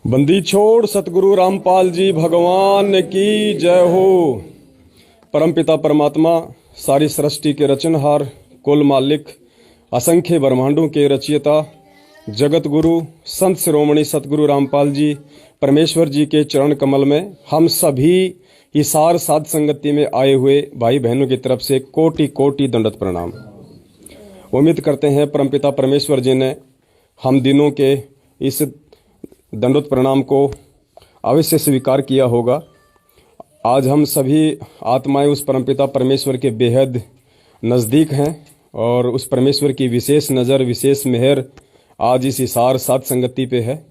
बंदी छोड़ सतगुरु रामपाल जी भगवान की जय हो। परमपिता परमात्मा सारी सृष्टि के रचनहार, कुल मालिक, असंख्य ब्रह्मांडों के रचयिता, जगत गुरु संत शिरोमणि सतगुरु रामपाल जी परमेश्वर जी के चरण कमल में हम सभी हिसार साध संगति में आए हुए भाई बहनों की तरफ से कोटि कोटि दंडवत प्रणाम। उम्मीद करते हैं परमपिता परमेश्वर जी ने हम दिनों के इस दंडवत प्रणाम को अवश्य स्वीकार किया होगा। आज हम सभी आत्माएं उस परमपिता परमेश्वर के बेहद नज़दीक हैं और उस परमेश्वर की विशेष नज़र, विशेष मेहर आज इस हिसार साध संगति पे है।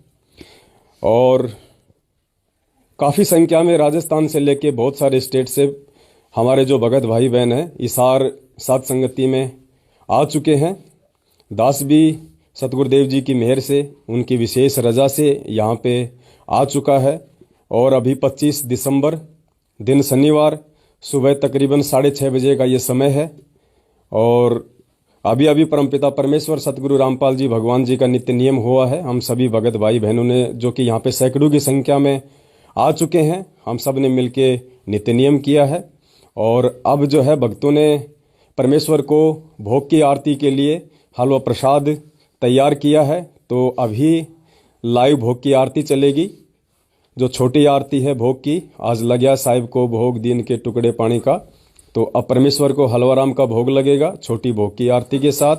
और काफ़ी संख्या में राजस्थान से लेके बहुत सारे स्टेट से हमारे जो भगत भाई बहन हैं हिसार साध संगति में आ चुके हैं। दास भी सतगुरुदेव जी की मेहर से, उनकी विशेष रजा से यहाँ पे आ चुका है। और अभी 25 दिसंबर दिन शनिवार सुबह तकरीबन 6:30 बजे का ये समय है। और अभी अभी परमपिता परमेश्वर सतगुरु रामपाल जी भगवान जी का नित्य नियम हुआ है। हम सभी भगत भाई बहनों ने, जो कि यहाँ पे सैकड़ों की संख्या में आ चुके हैं, हम सब ने मिलके नित्य नियम किया है। और अब जो है भक्तों ने परमेश्वर को भोग की आरती के लिए हलवा प्रसाद तैयार किया है। तो अभी लाइव भोग की आरती चलेगी। जो छोटी आरती है भोग की, आज लग गया साहिब को भोग दीन के टुकड़े पानी का, तो अब परमेश्वर को हलवाराम का भोग लगेगा छोटी भोग की आरती के साथ।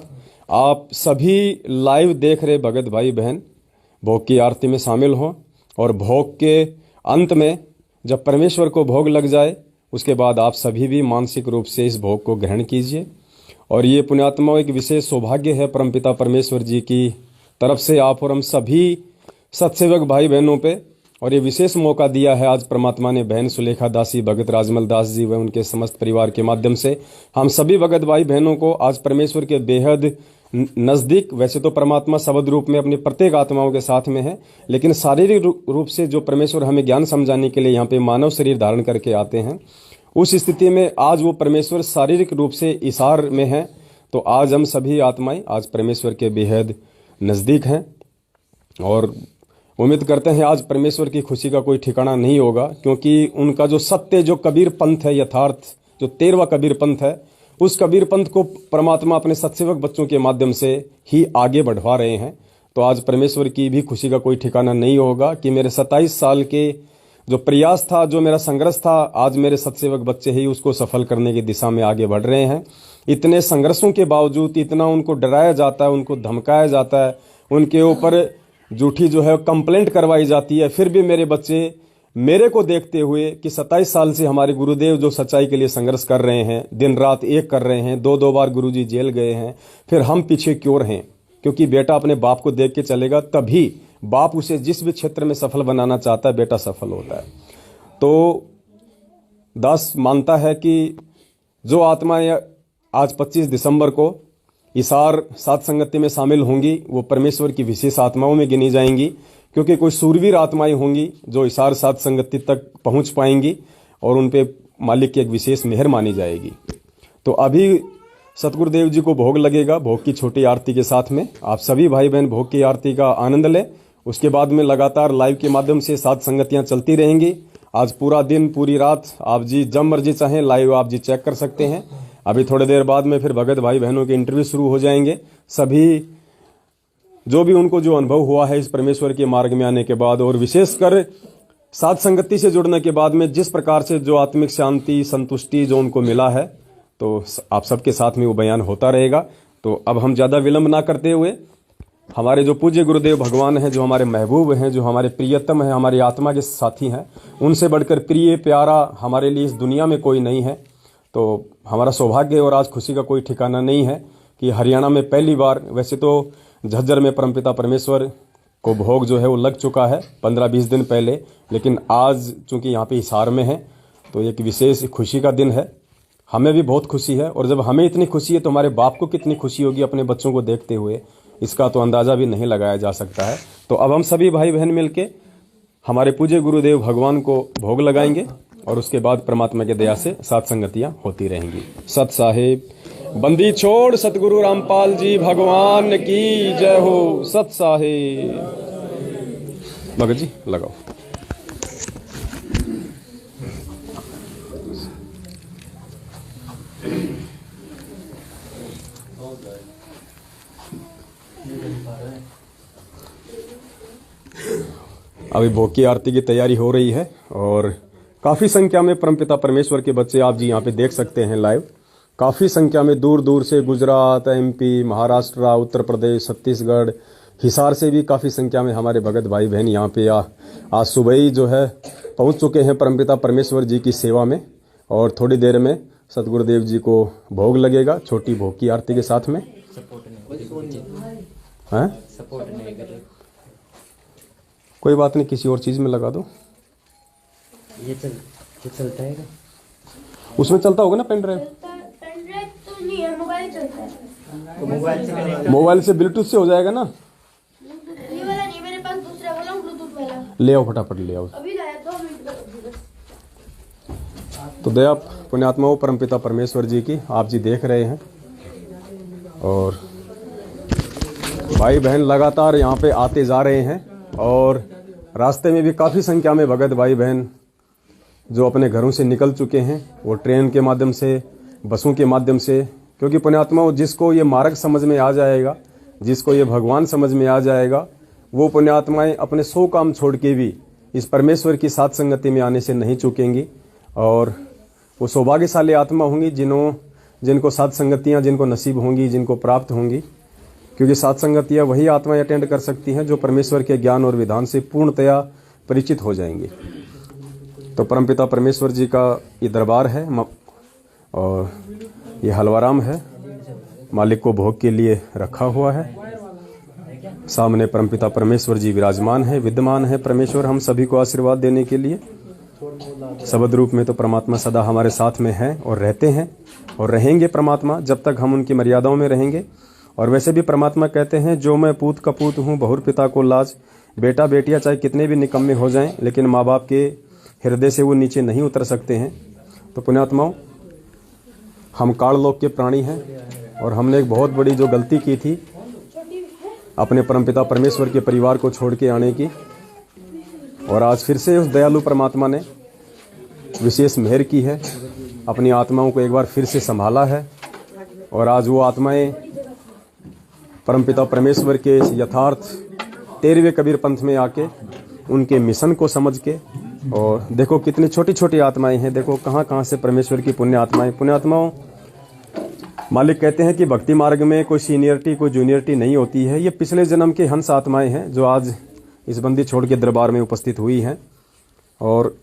आप सभी लाइव देख रहे भगत भाई बहन भोग की आरती में शामिल हों। और भोग के अंत में जब परमेश्वर को भोग लग जाए उसके बाद आप सभी भी मानसिक रूप से इस भोग को ग्रहण कीजिए। और ये पुण्यात्मा एक विशेष सौभाग्य है परमपिता परमेश्वर जी की तरफ से आप और हम सभी सत्सेवक भाई बहनों पे। और ये विशेष मौका दिया है आज परमात्मा ने बहन सुलेखा दासी, भगत राजमल दास जी व उनके समस्त परिवार के माध्यम से हम सभी भगत भाई बहनों को आज परमेश्वर के बेहद नज़दीक। वैसे तो परमात्मा शब्द रूप में अपनी प्रत्येक आत्माओं के साथ में है, लेकिन शारीरिक रूप से जो परमेश्वर हमें ज्ञान समझाने के लिए यहाँ पे मानव शरीर धारण करके आते हैं, उस स्थिति में आज वो परमेश्वर शारीरिक रूप से इशार में है। तो आज हम सभी आत्माएं आज परमेश्वर के बेहद नज़दीक हैं। और उम्मीद करते हैं आज परमेश्वर की खुशी का कोई ठिकाना नहीं होगा, क्योंकि उनका जो सत्य, जो कबीर पंथ है, यथार्थ जो 13वां कबीर पंथ है, उस कबीर पंथ को परमात्मा अपने सत्सेवक बच्चों के माध्यम से ही आगे बढ़वा रहे हैं। तो आज परमेश्वर की भी खुशी का कोई ठिकाना नहीं होगा कि मेरे 27 साल के जो प्रयास था, जो मेरा संघर्ष था, आज मेरे सत्सेवक बच्चे ही उसको सफल करने की दिशा में आगे बढ़ रहे हैं। इतने संघर्षों के बावजूद, इतना उनको डराया जाता है, उनको धमकाया जाता है, उनके ऊपर झूठी जो है कंप्लेंट करवाई जाती है, फिर भी मेरे बच्चे मेरे को देखते हुए कि 27 साल से हमारे गुरुदेव जो सच्चाई के लिए संघर्ष कर रहे हैं, दिन रात एक कर रहे हैं, 2-2 बार गुरुजी जेल गए हैं, फिर हम पीछे क्यों रहें? क्योंकि बेटा अपने बाप को देख के चलेगा, तभी बाप उसे जिस भी क्षेत्र में सफल बनाना चाहता है, बेटा सफल होता है। तो दास मानता है कि जो आत्माएं आज 25 दिसंबर को हिसार साध संगति में शामिल होंगी वो परमेश्वर की विशेष आत्माओं में गिनी जाएंगी, क्योंकि कोई सूरवीर आत्माएं होंगी जो हिसार साध संगति तक पहुंच पाएंगी और उन पे मालिक की एक विशेष मेहर मानी जाएगी। तो अभी सतगुरुदेव जी को भोग लगेगा भोग की छोटी आरती के साथ में। आप सभी भाई बहन भोग की आरती का आनंद लें। उसके बाद में लगातार लाइव के माध्यम से साध संगतियां चलती रहेंगी। आज पूरा दिन, पूरी रात आप जी जब मर्जी चाहें लाइव आप जी चेक कर सकते हैं। अभी थोड़ी देर बाद में फिर भगत भाई बहनों के इंटरव्यू शुरू हो जाएंगे। सभी जो भी उनको जो अनुभव हुआ है इस परमेश्वर के मार्ग में आने के बाद, और विशेषकर साध संगति से जुड़ने के बाद में जिस प्रकार से जो आत्मिक शांति, संतुष्टि जो उनको मिला है, तो आप सबके साथ में वो बयान होता रहेगा। तो अब हम ज़्यादा विलंब ना करते हुए हमारे जो पूज्य गुरुदेव भगवान हैं, जो हमारे महबूब हैं, जो हमारे प्रियतम हैं, हमारी आत्मा के साथी हैं, उनसे बढ़कर प्रिय प्यारा हमारे लिए इस दुनिया में कोई नहीं है। तो हमारा सौभाग्य और आज खुशी का कोई ठिकाना नहीं है कि हरियाणा में पहली बार, वैसे तो झज्जर में परमपिता परमेश्वर को भोग जो है वो लग चुका है 15-20 दिन पहले, लेकिन आज चूंकि यहाँ पे हिसार में है तो एक विशेष खुशी का दिन है। हमें भी बहुत खुशी है, और जब हमें इतनी खुशी है तो हमारे बाप को कितनी खुशी होगी अपने बच्चों को देखते हुए, इसका तो अंदाज़ा भी नहीं लगाया जा सकता है। तो अब हम सभी भाई बहन मिलके हमारे पूज्य गुरुदेव भगवान को भोग लगाएंगे और उसके बाद परमात्मा के दया से साध संगतियां होती रहेंगी। सत साहिब बंदी छोड़ सतगुरु रामपाल जी भगवान की जय हो। सत साहिब। भगत जी लगाओ। अभी भोग की आरती की तैयारी हो रही है और काफ़ी संख्या में परमपिता परमेश्वर के बच्चे आप जी यहाँ पे देख सकते हैं लाइव। काफ़ी संख्या में दूर दूर से गुजरात, एमपी, महाराष्ट्र, उत्तर प्रदेश, छत्तीसगढ़, हिसार से भी काफ़ी संख्या में हमारे भगत भाई बहन यहाँ पे आज सुबह ही जो है पहुँच चुके हैं परमपिता परमेश्वर जी की सेवा में। और थोड़ी देर में सतगुरुदेव जी को भोग लगेगा छोटी भोग की आरती के साथ में। हैं? कोई बात नहीं, किसी और चीज़ में लगा दो। ये चलता है क्या? उसमें चलता होगा ना पेन ड्राइव। तो नहीं है, मोबाइल चलता है। तो मोबाइल से मोबाइल से ब्लूटूथ से हो जाएगा ना। ये वाला नहीं, मेरे पास दूसरा वाला ब्लूटूथ वाला। ले आओ फटाफट ले आओ। अभी लाया 2 मिनट में। तो दया पुण्यात्माओं परमपिता परमेश्वर जी की आप जी देख रहे हैं और भाई बहन लगातार यहाँ पे आते जा रहे हैं और रास्ते में भी काफ़ी संख्या में भगत भाई बहन जो अपने घरों से निकल चुके हैं, वो ट्रेन के माध्यम से, बसों के माध्यम से। क्योंकि पुण्यात्माओं जिसको ये मार्ग समझ में आ जाएगा, जिसको ये भगवान समझ में आ जाएगा, वो पुण्यात्माएं अपने 100 काम छोड़ के भी इस परमेश्वर की साथ संगति में आने से नहीं चूकेंगी। और वो सौभाग्यशाली आत्मा होंगी जिनको साथ संगतियाँ जिनको नसीब होंगी, जिनको प्राप्त होंगी। क्योंकि साथ संगतियाँ वही आत्माएं अटेंड कर सकती हैं जो परमेश्वर के ज्ञान और विधान से पूर्णतया परिचित हो जाएंगी। तो परमपिता परमेश्वर जी का ये दरबार है और ये हलवाराम है, मालिक को भोग के लिए रखा हुआ है। सामने परमपिता परमेश्वर जी विराजमान है, विद्यमान है परमेश्वर हम सभी को आशीर्वाद देने के लिए। शब्द रूप में तो परमात्मा सदा हमारे साथ में है और रहते हैं और रहेंगे परमात्मा जब तक हम उनकी मर्यादाओं में रहेंगे। और वैसे भी परमात्मा कहते हैं जो मैं पूत कपूत हूँ बहुर पिता को लाज। बेटा बेटियाँ चाहे कितने भी निकम्मे हो जाएं, लेकिन माँ बाप के हृदय से वो नीचे नहीं उतर सकते हैं। तो पुण्यात्माओं हम काललोक के प्राणी हैं और हमने एक बहुत बड़ी जो गलती की थी अपने परमपिता परमेश्वर के परिवार को छोड़ के आने की। और आज फिर से उस दयालु परमात्मा ने विशेष मेहर की है, अपनी आत्माओं को एक बार फिर से संभाला है। और आज वो आत्माएं परमपिता परमेश्वर के यथार्थ 13वें कबीर पंथ में आके उनके मिशन को समझ के, और देखो कितनी छोटी छोटी आत्माएं हैं, देखो कहाँ कहाँ से परमेश्वर की पुण्य आत्माएं। पुण्यात्माओं मालिक कहते हैं कि भक्ति मार्ग में कोई सीनियरिटी कोई जूनियरिटी नहीं होती है। ये पिछले जन्म के हंस आत्माएं हैं जो आज इस बंदी छोड़ के दरबार में उपस्थित हुई हैं। और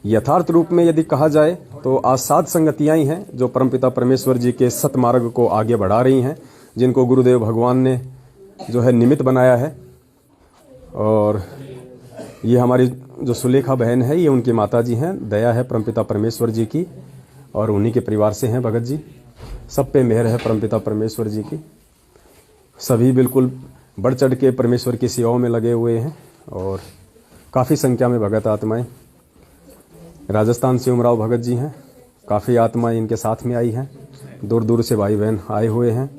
यथार्थ रूप में यदि कहा जाए तो आज सात संगतियाँ ही हैं जो परमपिता परमेश्वर जी के सतमार्ग को आगे बढ़ा रही हैं, जिनको गुरुदेव भगवान ने जो है निमित्त बनाया है। और ये हमारी जो सुलेखा बहन है, ये उनकी माता जी हैं। दया है परमपिता परमेश्वर जी की और उन्हीं के परिवार से हैं भगत जी। सब पे मेहर है परमपिता परमेश्वर जी की। सभी बिल्कुल बढ़ चढ़ के परमेश्वर की सेवाओं में लगे हुए हैं और काफ़ी संख्या में भगत आत्माएं। राजस्थान से उमराव भगत जी हैं, काफ़ी आत्माएं इनके साथ में आई हैं, दूर दूर से भाई बहन आए हुए हैं।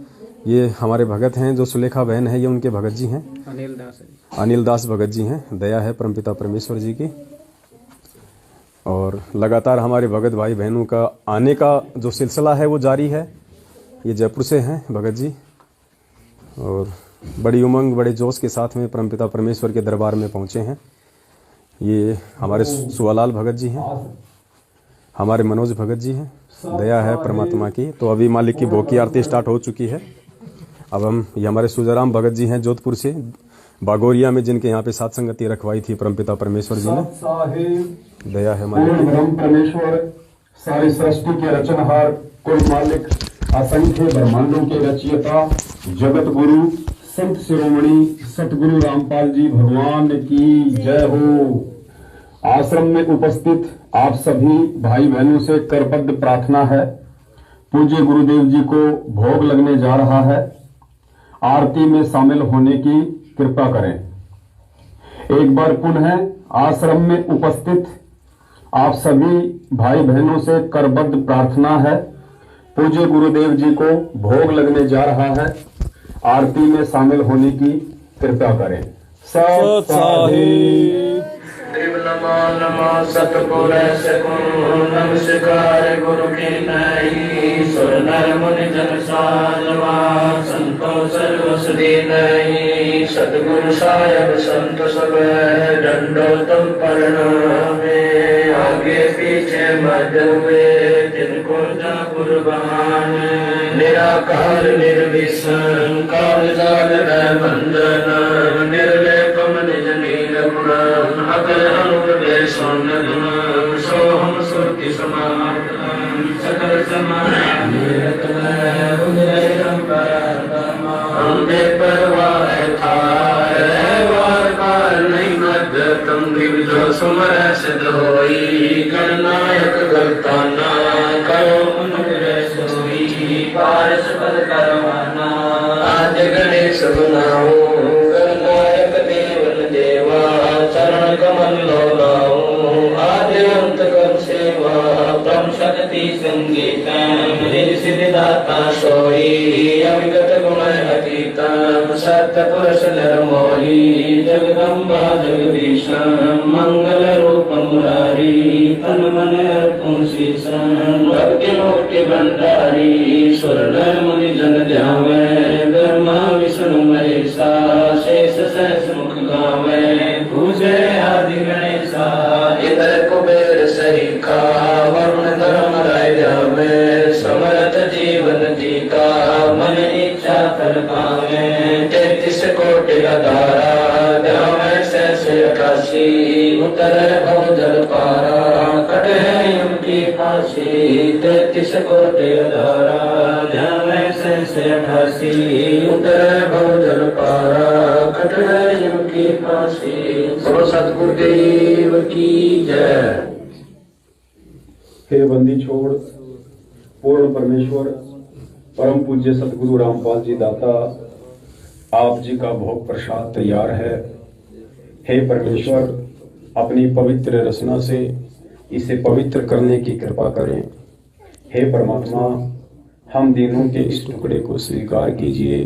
ये हमारे भगत हैं, जो सुलेखा बहन है ये उनके भगत जी हैं, अनिल दास भगत जी हैं। दया है परमपिता परमेश्वर जी की। और लगातार हमारे भगत भाई बहनों का आने का जो सिलसिला है वो जारी है। ये जयपुर से हैं भगत जी और बड़ी उमंग बड़े जोश के साथ में परमपिता परमेश्वर के दरबार में पहुंचे हैं। ये हमारे सुवालाल भगत जी हैं, हमारे मनोज भगत जी हैं। दया है परमात्मा की। तो अभी मालिक की भोग की आरती स्टार्ट हो चुकी है। अब हम ये हमारे सुजाराम भगत जी हैं जोधपुर से, बागोरिया में, जिनके यहाँ पे सात संगति रखवाई थी परमपिता परमेश्वर जी ने। दया है मालिक परमेश्वर, सारी सृष्टि के रचनहार, कुल मालिक, असंख्य ब्रह्मांडों के रचयिता, जगत गुरु संत शिरोमणि सतगुरु रामपाल जी भगवान की जय हो। आश्रम में उपस्थित आप सभी भाई बहनों से करबद्ध प्रार्थना है, पूज्य गुरुदेव जी को भोग लगने जा रहा है, आरती में शामिल होने की कृपा करें। एक बार पुनः आश्रम में उपस्थित आप सभी भाई बहनों से करबद्ध प्रार्थना है, पूज्य गुरुदेव जी को भोग लगने जा रहा है, आरती में शामिल होने की कृपा करें। सत साहिब। नमो नमो सतगुर सगुण नमस्कार गुरु के नहीं सुर नर मुनि जन साधवा संतो सर्व सुधी नहीं सतगुरु साहेब संत सब दंडो तुम प्रणामे आगे पीछे मध्य में जिनको जा कुर्बान निराकार निर्विसन काल जाल बंधन निर्लेपम निज नील गुण अकल अनुपदेश सोहम सुरति समान सकल समान हमने परवाह था वार बार नहीं मत तुम जो सुमर सिद्ध होई गणनायक गलताना करो अनुग्रह सोई पारस पद करवाना आज गणेश गुनाओ गणनायक देवल देवा चरण कमल लोलाओ आदि अंत कर सेवा तम शक्ति संगीत सिद्धिदाता सोई अविगत गुण अतीत सत्य पुरुष नरमोही जगदम्बा जगदीश मंगल रूप मुरारी तन मन अर्पण शीशन भक्ति मुक्ति भंडारी सुर नर मुनि जन ध्यावे ब्रह्मा विष्णु महेशा शेष सहस मुख गावे पूजे आदि गणेशा इधर कुबेर सरीखा वरुण धर्म राय जावे समर्थ जीवन जी का मन इच्छा कर पावे 33 कोटि धारा ध्यावे सहस 88 उतर भव जल पारा कट है यम की फांसी 33 कोटि धारा ध्यावे सहस 88 उतर भव जल पारा कट है यम की फांसी। बोलो सतगुरुदेव की जय। हे बंदी छोड़ पूर्ण परमेश्वर परम पूज्य सतगुरु रामपाल जी दाता आप जी का भोग प्रसाद तैयार है। हे परमेश्वर अपनी पवित्र रचना से इसे पवित्र करने की कृपा करें। हे परमात्मा हम दीनों के इस टुकड़े को स्वीकार कीजिए।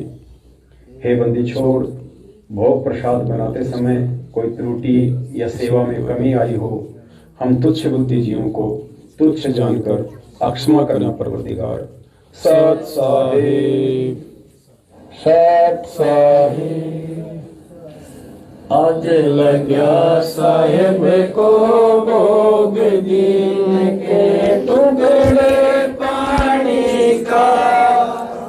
हे बंदी छोड़ भोग प्रसाद बनाते समय कोई त्रुटि या सेवा में कमी आई हो हम तुच्छ बुद्धि जीवों को तुच्छ जानकर अक्षमा करना परवरदिगार। सत साहिब सत साहिब। आज लग्या साहेब को भोग दिन के टुकड़े पानी का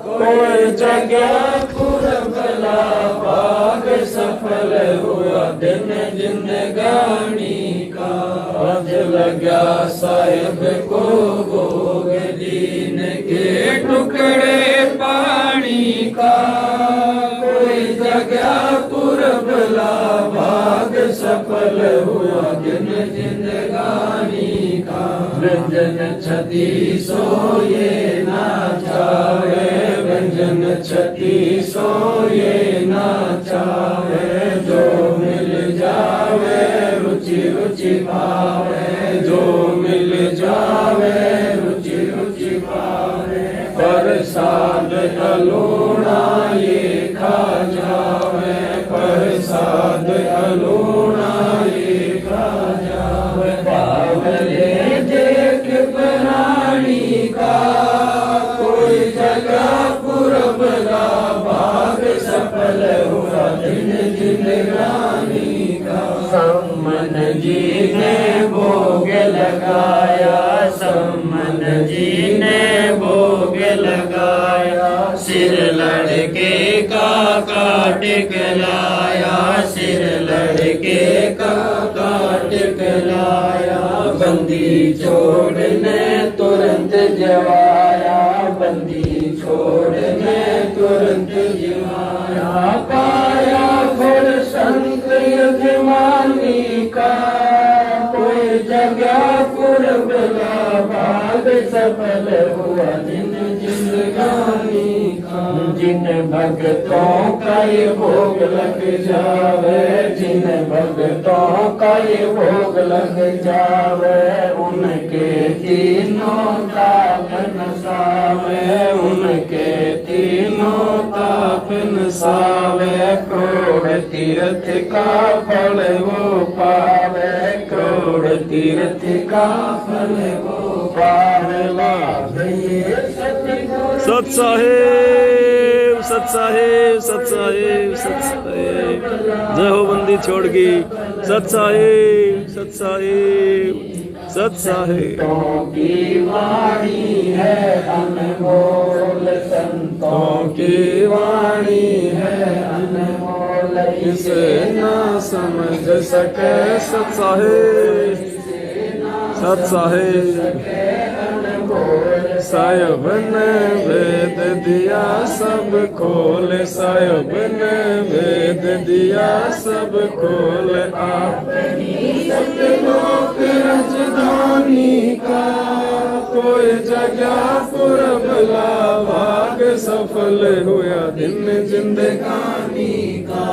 कोई जगह कुरबला बाग सफल हुआ दिन जिंदगानी का। आज लगा साहेब को भोग दीन के टुकड़े पानी का कोई जगह कुरबला भाग सफल हुआ दिन जिंदगानी का। व्यंजन छती सोए ना चाहे व्यंजन छती सोए ना चाहे जो मिल जावे रुचि रुचि पावे जो मिल जावे रुचि रुचि पावे। प्रसाद अलोड़ा ये खा जावे प्रसाद अलोड़ा ये खा जावे। बावले देख प्राणी का कोई जगह पुरबला भाग सफल हुआ दिन जिंदगानी का। सम्मन जी ने भोग लगाया सम्मन जी ने भोग लगाया सिर लड़के का काट लाया सिर लड़के का काट लाया। बंदी छोड़ने तुरंत जवाया बंदी छोड़ने तुरंत जवाया। पाया घोड़ संत यजमानी का कोई जगह पुरबला भाग सफल हुआ दिन जिंदगानी का। जिन भक्तों का ये भोग लग जावे जिन भक्तों का ये भोग लग जावे उनके तीनों का सावे उनके तीनों ताप सावे करोड़ तीर्थ का फल वो पावे करोड़ तीर्थ का फल वो पावे सत साहेब सत साहेब सत साहेब सत साहेब जय हो बंदी छोड़ गई सत साहेब सत साहेब सत साहेब की वाणी है अनमोल संतों की वाणी है अनमोल इसे ना समझ सके सत साहेब सत साहेब साहेब ने वेद दिया सब खोल साहेब ने वेद दिया सब खोल आप लोक राजधानी का कोई जगह पुरबला भाग सफल हुआ दिन जिंदगानी का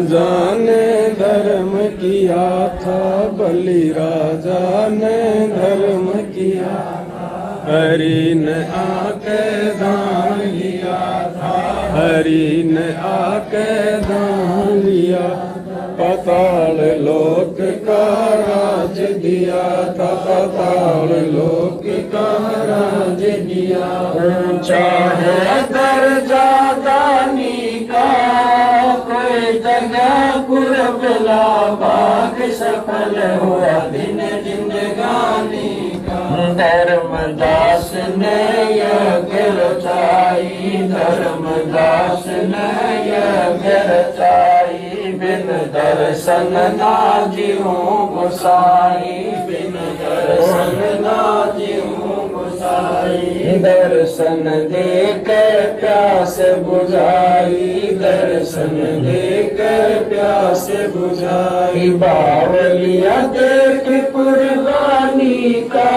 जाने धर्म किया था बलि राजा ने धर्म किया हरि ने आके दान लिया था हरि ने आके दान लिया पाताल लोक का राज दिया था पाताल लोक का राज दिया चाहे दर्जा दानी का कोई जगह पुरबला भाग सफल हुआ दिन जिंदगानी का धर्मदास ने यज्ञ रचाई धर्मदास ने यज्ञ रचाई बिन दर्शन ना जीऊं गोसाई बिन दर्शन ना जीऊं गोसाई दर्शन दे कर प्यास बुझाई दर्शन दे कर प्यास बुझाई बावलिया देख कुर्बानी का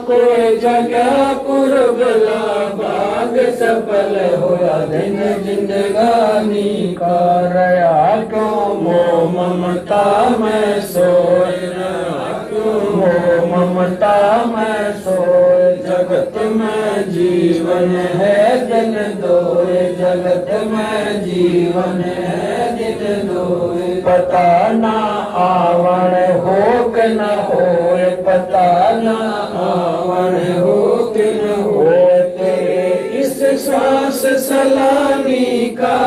कोई जगह पुरबला भाग सफल हुआ दिन जिंदगानी का रया क्यों मोह ममता में सोए मोह ममता में सोए जगत में जीवन है दिन दोए जगत में जीवन है दिन दोए पता ना आवण हो कि न होए पता ना आवण हो कि न होए तेरे इस श्वास सलामी का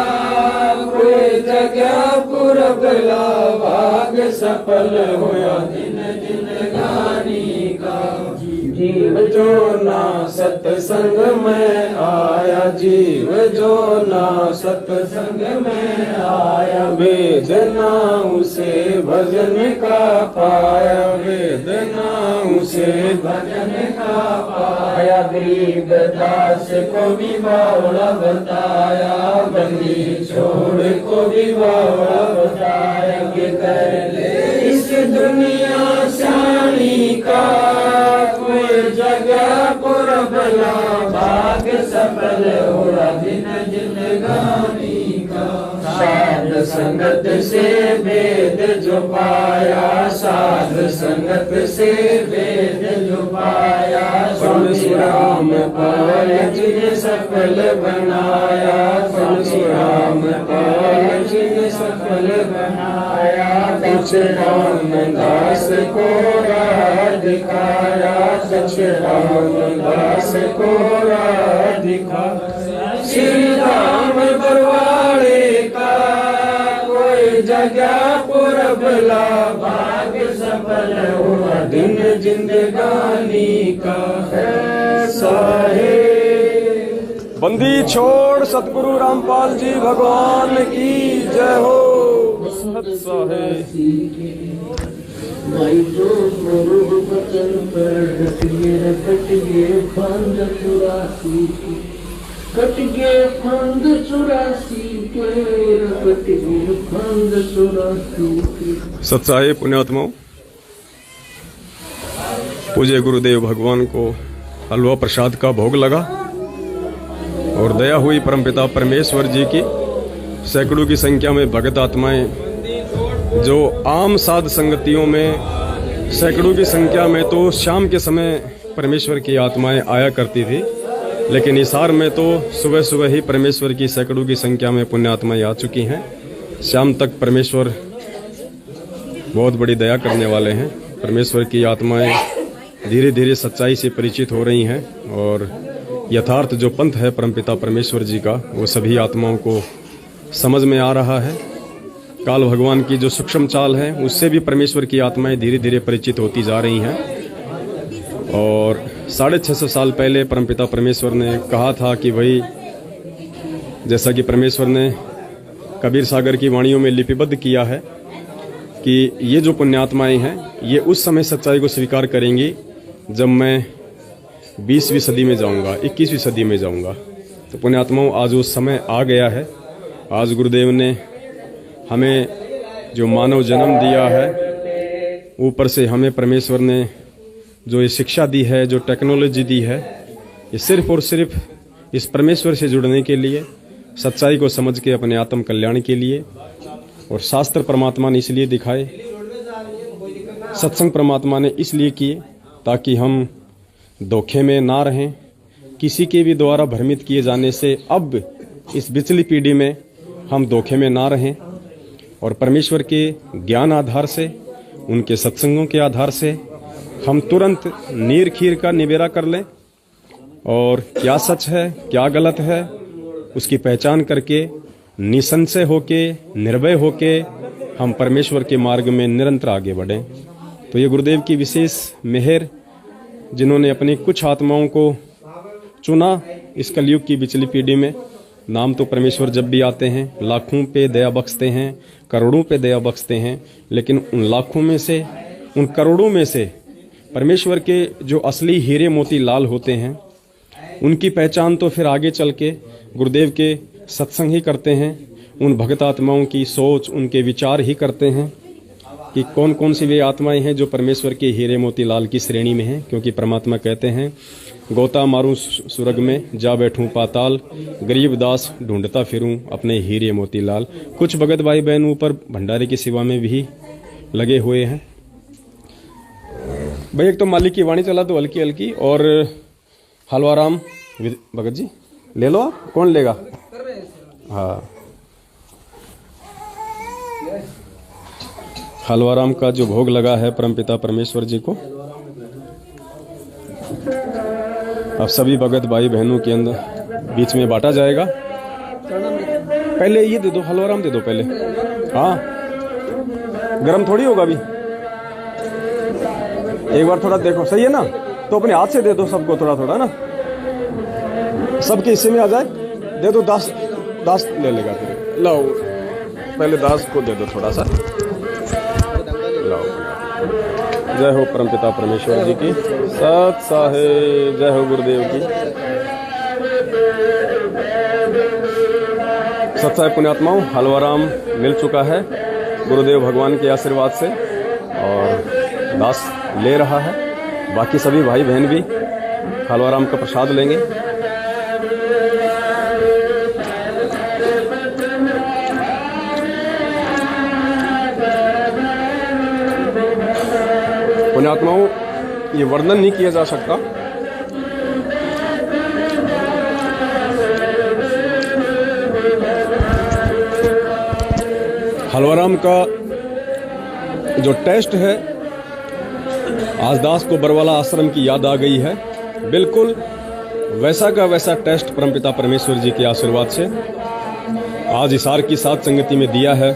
कोई जगह पुरबला भाग सफल हुआ दिन जिंदगानी का जीव जो ना सत्संग में आया जीव जो ना सत्संग में आया वेद ना उसे भजन का पाया वेद ना उसे भजन का पाया गरीब दास को भी बावड़ा बताया बंदी छोड़ को भी बावड़ा बताया कि कर ले इस दुनिया शानी का कोई जगह पुरबला भाग सफल हुआ दिन जिंदगानी का साध संगत से वेद जो पाया साध संगत से वेद जो पाया परशुराम पाल जिन सफल बनाया परशुराम पाल जिन सफल बनाया कुछ रामदास को राह दिखाया कुछ रामदास को राह दिखाया श्री राम बरवाड़े का कोई जगह पुरबला भाग सफल हुआ दिन जिंदगानी का साहेब बंदी छोड़ सतगुरु रामपाल जी भगवान की जय हो सत साहेब भाई जो गुरु बचन पर कट गए फंद चुरासी कट गए फंद चुरासी कट गए फंद चुरासी सत साहेब पुण्यात्माओं पूज्य गुरुदेव भगवान को हलवा प्रसाद का भोग लगा और दया हुई परमपिता परमेश्वर जी की सैकड़ों की संख्या में भगत आत्माएं जो आम साध संगतियों में सैकड़ों की संख्या में तो शाम के समय परमेश्वर की आत्माएं आया करती थी, लेकिन हिसार में तो सुबह सुबह ही परमेश्वर की सैकड़ों की संख्या में पुण्य आत्माएं आ चुकी हैं। शाम तक परमेश्वर बहुत बड़ी दया करने वाले हैं। परमेश्वर की आत्माएं धीरे धीरे सच्चाई से परिचित हो रही हैं और यथार्थ जो पंथ है परमपिता परमेश्वर जी का, वो सभी आत्माओं को समझ में आ रहा है। काल भगवान की जो सूक्ष्म चाल है उससे भी परमेश्वर की आत्माएं धीरे धीरे परिचित होती जा रही हैं। और 650 साल पहले परमपिता परमेश्वर ने कहा था कि भाई, जैसा कि परमेश्वर ने कबीर सागर की वाणियों में लिपिबद्ध किया है कि ये जो पुण्यात्माएं हैं ये उस समय सच्चाई को स्वीकार करेंगी जब मैं 20वीं सदी में जाऊंगा, 21वीं सदी में जाऊंगा। तो पुण्यात्माओं, आज वो समय आ गया है। आज गुरुदेव ने हमें जो मानव जन्म दिया है, ऊपर से हमें परमेश्वर ने जो ये शिक्षा दी है, जो टेक्नोलॉजी दी है, ये सिर्फ और सिर्फ इस परमेश्वर से जुड़ने के लिए, सच्चाई को समझ के अपने आत्म कल्याण के लिए। और शास्त्र परमात्मा ने इसलिए दिखाए, सत्संग परमात्मा ने इसलिए किए ताकि हम धोखे में ना रहें, किसी के भी द्वारा भ्रमित किए जाने से अब इस पिछली पीढ़ी में हम धोखे में ना रहें और परमेश्वर के ज्ञान आधार से, उनके सत्संगों के आधार से हम तुरंत नीर खीर का निबेरा कर लें और क्या सच है क्या गलत है उसकी पहचान करके निसंशय होके, निर्भय होके हम परमेश्वर के मार्ग में निरंतर आगे बढ़ें। तो ये गुरुदेव की विशेष मेहर, जिन्होंने अपनी कुछ आत्माओं को चुना इस कलयुग की पिछली पीढ़ी में। नाम तो परमेश्वर जब भी आते हैं लाखों पे दया बख्शते हैं, करोड़ों पे दया बख्शते हैं, लेकिन उन लाखों में से, उन करोड़ों में से परमेश्वर के जो असली हीरे मोती लाल होते हैं, उनकी पहचान तो फिर आगे चल के गुरुदेव के सत्संग ही करते हैं। उन भक्त आत्माओं की सोच, उनके विचार ही करते हैं कि कौन कौन सी वे आत्माएं हैं जो परमेश्वर के हीरे मोती लाल की श्रेणी में हैं। क्योंकि परमात्मा कहते हैं, गोता मारूं सुरग में, जा बैठूं पाताल, गरीब दास ढूंढता फिरूं अपने हीरे मोती लाल। कुछ भगत भाई बहन ऊपर भंडारे की सेवा में भी लगे हुए हैं। भाई एक तो मालिक की वाणी चला तो हल्की हल्की, और हलवाराम भगत जी ले लो, आप कौन लेगा? हाँ, हलवाराम का जो भोग लगा है परमपिता परमेश्वर जी को, अब सभी भगत भाई बहनों के अंदर बीच में बांटा जाएगा। पहले ये दे दो, हलवाराम दे दो पहले। हाँ, गरम थोड़ी होगा अभी, एक बार थोड़ा देखो, सही है ना? तो अपने हाथ से दे दो सबको थोड़ा थोड़ा ना, सबके हिस्से में आ जाए। दे दो, दास ले लेगा फिर। लाओ, पहले दास को दे दो थोड़ा सा। लाओ, जय हो परमपिता परमेश्वर जी की, सत साहेब, जय हो गुरुदेव की। सत साहेब पुण्यात्माओं, हलवाराम मिल चुका है गुरुदेव भगवान के आशीर्वाद से और दास ले रहा है। बाकी सभी भाई बहन भी हलवाराम का प्रसाद लेंगे। पुण्यात्माओं, ये वर्णन नहीं किया जा सकता। हलवाराम का जो टेस्ट है, आज दास को बरवाला आश्रम की याद आ गई है। बिल्कुल वैसा का वैसा टेस्ट परमपिता परमेश्वर जी के आशीर्वाद से आज हिसार की साथ संगति में दिया है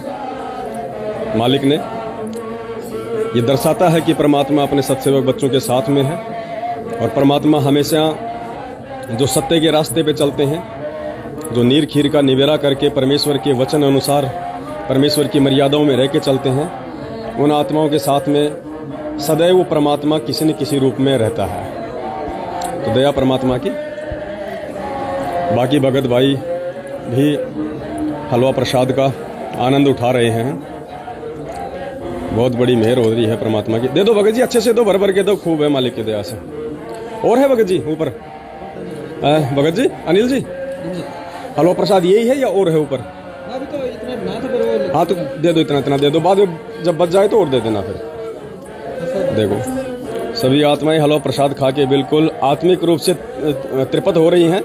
मालिक ने। ये दर्शाता है कि परमात्मा अपने सत्सेवक बच्चों के साथ में है और परमात्मा हमेशा जो सत्य के रास्ते पे चलते हैं, जो नीर खीर का निबेरा करके परमेश्वर के वचन अनुसार परमेश्वर की मर्यादाओं में रह के चलते हैं, उन आत्माओं के साथ में सदैव परमात्मा किसी न किसी रूप में रहता है। तो दया परमात्मा की। बाकी भगत भाई भी हलवा प्रसाद का आनंद उठा रहे हैं। बहुत बड़ी मेहर हो रही है परमात्मा की। दे दो भगत जी, अच्छे से दो, भर भर के दो, खूब है मालिक की दया से। और है भगत जी ऊपर? भगत जी, अनिल जी, हलवा प्रसाद यही है या और है ऊपर? हाँ तो दे दो, इतना इतना दे दो, बाद में जब बच जाए तो और दे देना। फिर देखो सभी आत्माएं हलवा प्रसाद खा के बिल्कुल आत्मिक रूप से तृप्त हो रही हैं।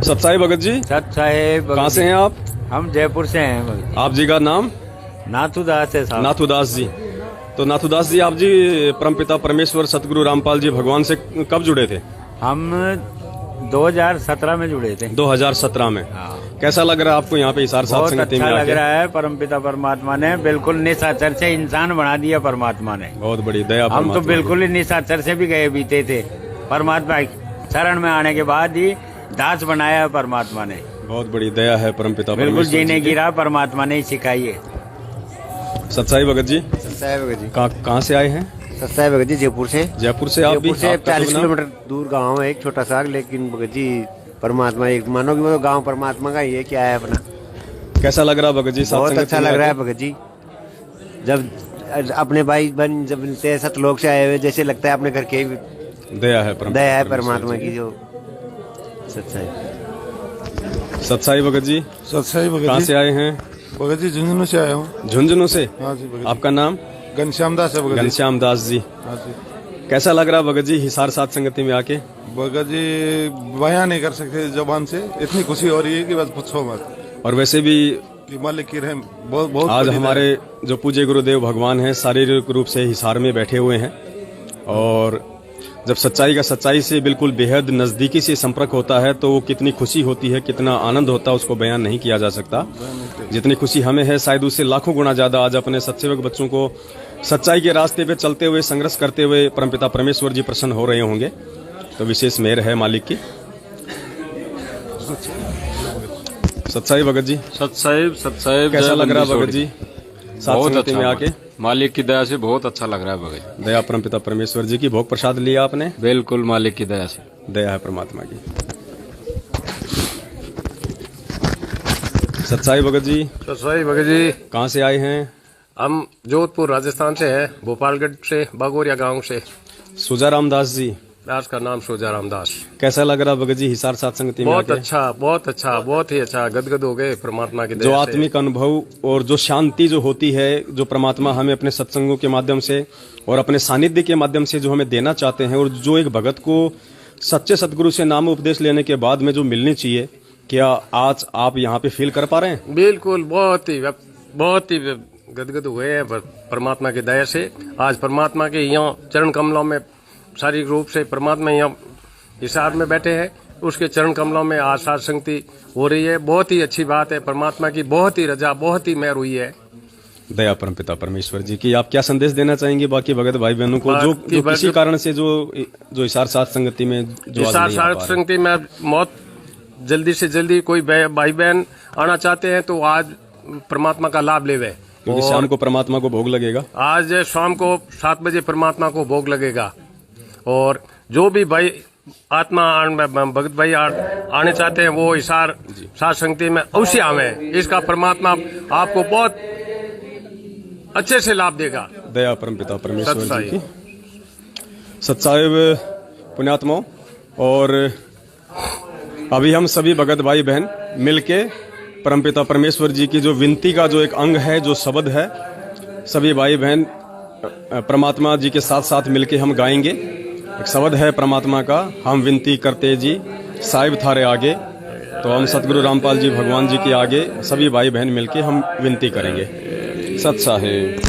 सत्साई भगत जी, सत साहेब, कहाँ से हैं आप? हम जयपुर से हैं भगत। आप जी का नाम? नाथुदास है साहब। नाथुदास जी। तो नाथुदास जी, आप जी परमपिता परमेश्वर सतगुरु रामपाल जी भगवान से कब जुड़े थे? हम 2017 में जुड़े थे। 2017 में। हाँ। कैसा लग रहा है आपको यहाँ पे हिसार सात बहुत संगति अच्छा में लग आके? रहा है। परमपिता परमात्मा ने बिल्कुल निशाचर से इंसान बना दिया। परमात्मा ने बहुत बड़ी दया। हम तो परमात्मा की। बिल्कुल ही निशाचर से भी गए बीते थे। परमात्मा शरण में आने के बाद ही दास बनाया है परमात्मा ने। बहुत बड़ी दया है परमपिता बिल्कुल परमेश्वर जी जीने की। की राह परमात्मा ने ही सिखाई है। सत्साई भगत जी, सत्साई भगत जी। कहाँ से आए हैं? सत्साई भगत जी जयपुर से। जयपुर से। आप भी? जयपुर से आपका 40 शुभ नाम? किलोमीटर दूर गांव है, एक छोटा सा, लेकिन भगत जी परमात्मा एक मानो कि वो गांव परमात्मा का ही है। क्या है अपना? कैसा लग रहा है भगत जी? सात बहुत संगति अच्छा में लग रहा है आके? भगत जी। जब अपने भाई बहन जब मिलते हैं सतलोक से आए हुए, जैसे लगता है अपने घर के दया है परमपिता दया है परमेश्वर परमात्मा जी की जो सच्चाई। सत्साई भगत जी, सत्साई कहाँ भगत से जी। आए हैं? भगत जी झुंझुनू से आया हूँ। झुंझुनू से। हाँ जी भगत जी। आपका नाम? घनश्याम दास है भगत जी। घनश्याम दास जी। हाँ जी कैसा लग रहा है भगत जी हिसार सात संगति में आके? भगत जी बयान नहीं कर सकते जबान से, इतनी खुशी हो रही है कि बस पूछो मत। और वैसे भी कि मालिक की रहम बहुत बहुत आज बड़ी हमारे जो पूज्य गुरुदेव भगवान हैं शारीरिक रूप से हिसार में बैठे हुए हैं, और जब सच्चाई का सच्चाई से बिल्कुल बेहद नजदीकी से संपर्क होता है तो वो कितनी खुशी होती है, कितना आनंद होता है, उसको बयान नहीं किया जा सकता। जितनी खुशी हमें है शायद उससे लाखों गुना ज्यादा आज अपने सत्सेवक बच्चों को सच्चाई के रास्ते पे चलते हुए, संघर्ष करते हुए परमपिता परमेश्वर जी प्रसन्न हो रहे होंगे। तो विशेष मेहर है मालिक की। सत्साई भगत जी, सत्साहिब कैसा लग रहा है भगत जी सात बहुत संगति में अच्छा आके? मालिक की दया से बहुत अच्छा लग रहा है भगत। दया परमपिता परमेश्वर जी की। भोग प्रसाद लिया आपने? बिल्कुल मालिक की दया से। दया है परमात्मा की। सत्साई भगत जी, सत्साई भगत जी, कहाँ से आए हैं? हम जोधपुर राजस्थान से हैं, भोपालगढ़ से, बागोरिया गांव से। सुजा रामदास जी। दास का नाम सोजा रामदास। कैसा लग रहा भगत जी हिसार सात संगति में बहुत आके? अच्छा, बहुत अच्छा, बहुत ही अच्छा। गदगद हो गए परमात्मा की जो दया से। आत्मिक अनुभव और जो शांति जो होती है, जो परमात्मा हमें अपने सत्संगों के माध्यम से और अपने सानिध्य के माध्यम से जो हमें देना चाहते हैं, और जो एक भगत को सच्चे सतगुरु से नाम उपदेश लेने के बाद में जो मिलनी चाहिए, क्या आज आप यहाँ पे फील कर पा रहे हैं? बिल्कुल, बहुत ही गदगद हुए हैं परमात्मा की दया से। आज परमात्मा के यहाँ चरण कमलों में शारीरिक रूप से परमात्मा यहाँ हिसार में बैठे हैं, उसके चरण कमलों में आज सात संगति हो रही है। बहुत ही अच्छी बात है। परमात्मा की बहुत ही रजा, बहुत ही मेहर हुई है। दया परमपिता परमेश्वर जी की। आप क्या संदेश देना चाहेंगे बाकी भगत भाई बहनों को जो किसी कारण से जो हिसार सात संगति में जो आज हिसार नहीं आ पा सात रहे? संगति में बहुत जल्दी से जल्दी कोई भाई बहन आना चाहते हैं तो आज परमात्मा का लाभ लेवे। क्योंकि शाम को परमात्मा को भोग लगेगा। आज शाम को 7 बजे परमात्मा को भोग लगेगा, और जो भी भाई आत्मा भगत भाई आने चाहते हैं वो हिसार सात संगति में अवश्य आवे। इसका परमात्मा आपको बहुत अच्छे से लाभ देगा। दया परमपिता परमेश्वर जी सत्साई। की। सत्साहिब पुण्यात्माओं, और अभी हम सभी भगत भाई बहन मिलके परमपिता परमेश्वर जी की जो विनती का जो एक अंग है, जो शब्द है, सभी भाई बहन परमात्मा जी के साथ साथ मिलके हम गाएंगे। एक शब्द है परमात्मा का, हम विनती करते जी साहिब थारे आगे। तो हम सतगुरु रामपाल जी भगवान जी के आगे सभी भाई बहन मिलके हम विनती करेंगे। सत साहिब।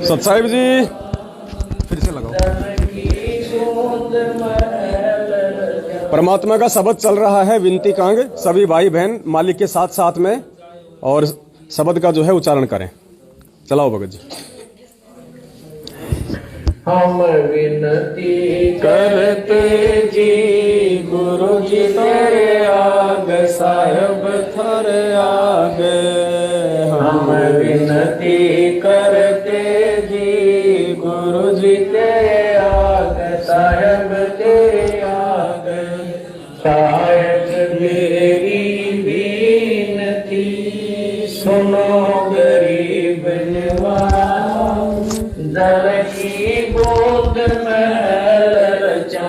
सत साहिब जी, फिर से लगाओ। परमात्मा का शब्द चल रहा है, विनती कांग। सभी भाई बहन मालिक के साथ साथ में और शब्द का जो है उच्चारण करें। चलाओ भगत जी। हम विनती करते जी गुरु जी तेरे आगे, साहिब थारे आगे। हम विनती करते जी गुरु जी तेरे आगे, साहिब तेरे आगे। साहिब मेरी विनती सुनो गरीब निवाज, दल की गोद में रचा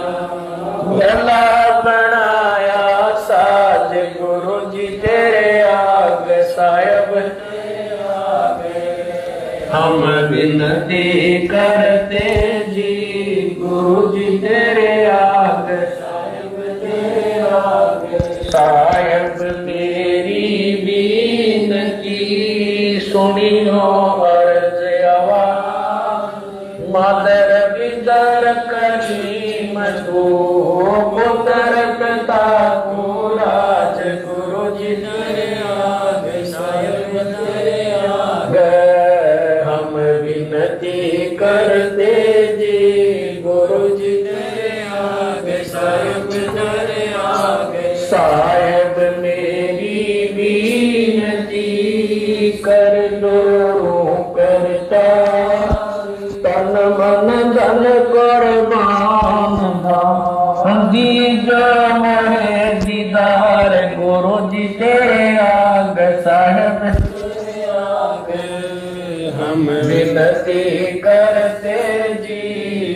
गला बनाया साज, गुरु जी तेरे सुनियो अर्ज आवाज मादर बिदर करीम तू पुत्र पिता को राज गुरु जी तेरे आगे साहिब तेरे आगे हम विनती करते जी गुरु जी तेरे आगे साहिब तेरे आगे साहिब मेरी विनती कर दो करता तन मन धन कुर्बान दीजो मोहे दीदार गुरु जी तेरे आगे साहिब तेरे आगे हम विनती करते जी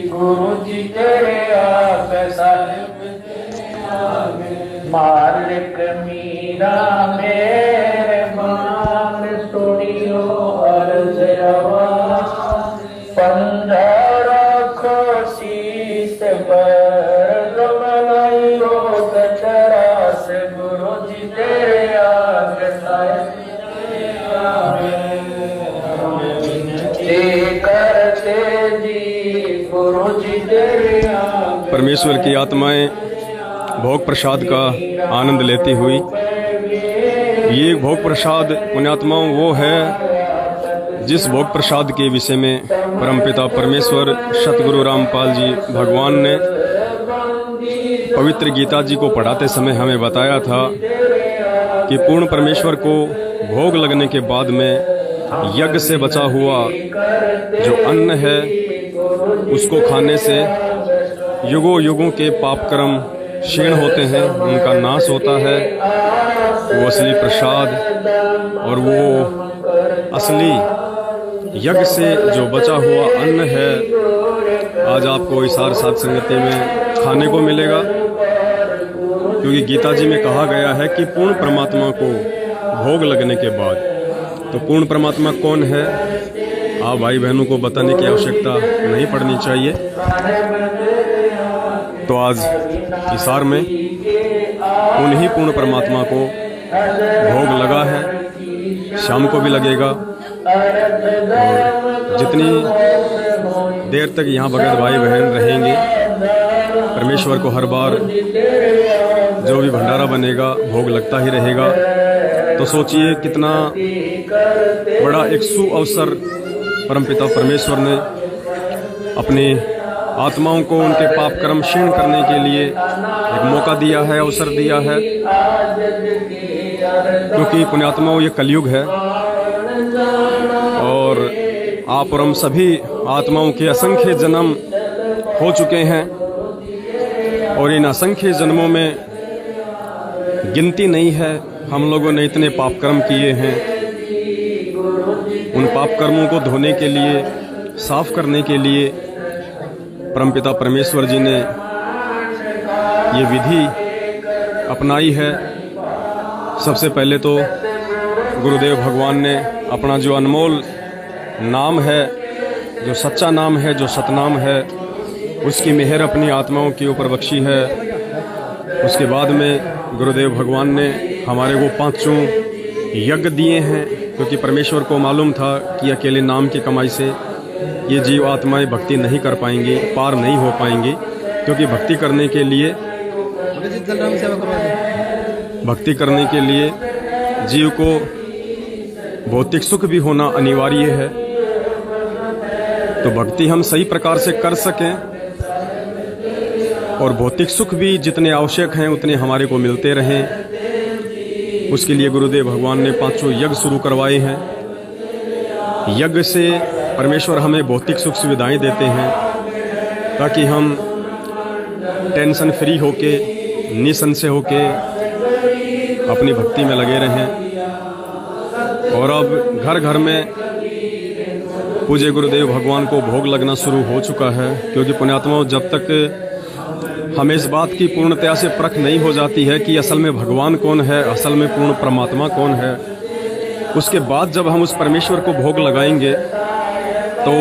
गुरु जी तेरे आगे साहिब तेरे आगे मालिक मीरा मेरे मान सुनियो अर्ज आवाज पंद्रह शीस पर रमनाइयो कचरास गुरु जी तेरे आगे साहिब तेरे आगे विनती करते जी गुरु जी तेरे आगे। परमेश्वर की आत्माएं भोग प्रसाद का आनंद लेती हुई, ये भोग प्रसाद पुण्यात्माओं वो है जिस भोग प्रसाद के विषय में परमपिता परमेश्वर सतगुरु रामपाल जी भगवान ने पवित्र गीता जी को पढ़ाते समय हमें बताया था कि पूर्ण परमेश्वर को भोग लगने के बाद में यज्ञ से बचा हुआ जो अन्न है उसको खाने से युगों युगों के पाप कर्म क्षीण होते हैं, उनका नाश होता है। वो असली प्रसाद और वो असली यज्ञ से जो बचा हुआ अन्न है आज आपको इसार साध संगति में खाने को मिलेगा, क्योंकि गीता जी में कहा गया है कि पूर्ण परमात्मा को भोग लगने के बाद। तो पूर्ण परमात्मा कौन है आप भाई बहनों को बताने की आवश्यकता नहीं पड़नी चाहिए। तो आज इसार में उन्हीं पूर्ण परमात्मा को भोग लगा है, शाम को भी लगेगा। और जितनी देर तक यहाँ भगत भाई बहन रहेंगे परमेश्वर को हर बार जो भी भंडारा बनेगा भोग लगता ही रहेगा। तो सोचिए कितना बड़ा एक सुअवसर परमपिता परमेश्वर ने अपनी आत्माओं को उनके पाप कर्म क्षीण करने के लिए एक मौका दिया है, अवसर दिया है। क्योंकि पुण्यात्माओं ये कलयुग है और आप और हम सभी आत्माओं के असंख्य जन्म हो चुके हैं और इन असंख्य जन्मों में गिनती नहीं है हम लोगों ने इतने पाप कर्म किए हैं। उन पाप कर्मों को धोने के लिए, साफ करने के लिए परमपिता परमेश्वर जी ने ये विधि अपनाई है। सबसे पहले तो गुरुदेव भगवान ने अपना जो अनमोल नाम है, जो सच्चा नाम है, जो सतनाम है, उसकी मेहर अपनी आत्माओं के ऊपर बख्शी है। उसके बाद में गुरुदेव भगवान ने हमारे को 5 यज्ञ दिए हैं, क्योंकि परमेश्वर को मालूम था कि अकेले नाम की कमाई से ये जीव आत्माएं भक्ति नहीं कर पाएंगी, पार नहीं हो पाएंगी। क्योंकि भक्ति करने के लिए जीव को भौतिक सुख भी होना अनिवार्य है। तो भक्ति हम सही प्रकार से कर सकें और भौतिक सुख भी जितने आवश्यक हैं उतने हमारे को मिलते रहें, उसके लिए गुरुदेव भगवान ने 5 यज्ञ शुरू करवाए हैं। यज्ञ से परमेश्वर हमें भौतिक सुख सुविधाएं देते हैं ताकि हम टेंशन फ्री होके, निसंशय होके अपनी भक्ति में लगे रहें। और अब घर घर में पूज्य गुरुदेव भगवान को भोग लगना शुरू हो चुका है। क्योंकि पुण्यात्माओं, जब तक हमें इस बात की पूर्णतया से परख नहीं हो जाती है कि असल में भगवान कौन है, असल में पूर्ण परमात्मा कौन है, उसके बाद जब हम उस परमेश्वर को भोग लगाएंगे तो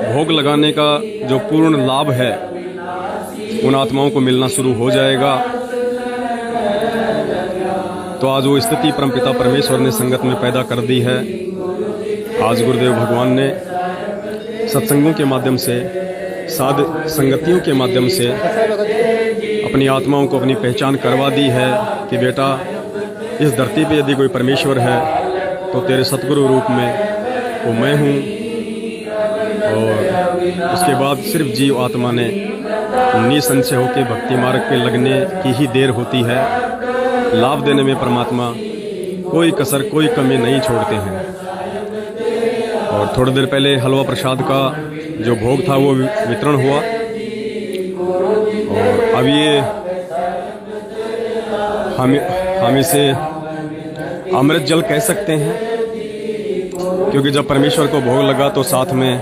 भोग लगाने का जो पूर्ण लाभ है उन आत्माओं को मिलना शुरू हो जाएगा। तो आज वो स्थिति परमपिता परमेश्वर ने संगत में पैदा कर दी है। आज गुरुदेव भगवान ने सत्संगों के माध्यम से, साध संगतियों के माध्यम से अपनी आत्माओं को अपनी पहचान करवा दी है कि बेटा, इस धरती पे यदि कोई परमेश्वर है तो तेरे सतगुरु रूप में वो मैं हूँ। और उसके बाद सिर्फ जीव आत्मा ने निसंशय होकर भक्ति मार्ग पे लगने की ही देर होती है। लाभ देने में परमात्मा कोई कसर, कोई कमी नहीं छोड़ते हैं। और थोड़ी देर पहले हलवा प्रसाद का जो भोग था वो वितरण हुआ, और अब ये हम इसे अमृत जल कह सकते हैं, क्योंकि जब परमेश्वर को भोग लगा तो साथ में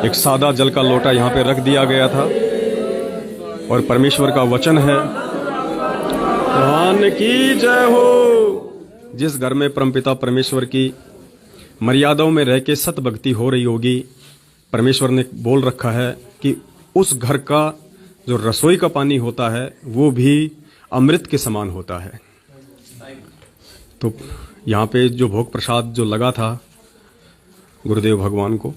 एक सादा जल का लोटा यहाँ पे रख दिया गया था। और परमेश्वर का वचन है, भगवान की जय हो। जिस घर में परमपिता परमेश्वर की मर्यादाओं में रह के सत भक्ति हो रही होगी, परमेश्वर ने बोल रखा है कि उस घर का जो रसोई का पानी होता है वो भी अमृत के समान होता है। तो यहाँ पे जो भोग प्रसाद जो लगा था गुरुदेव भगवान को,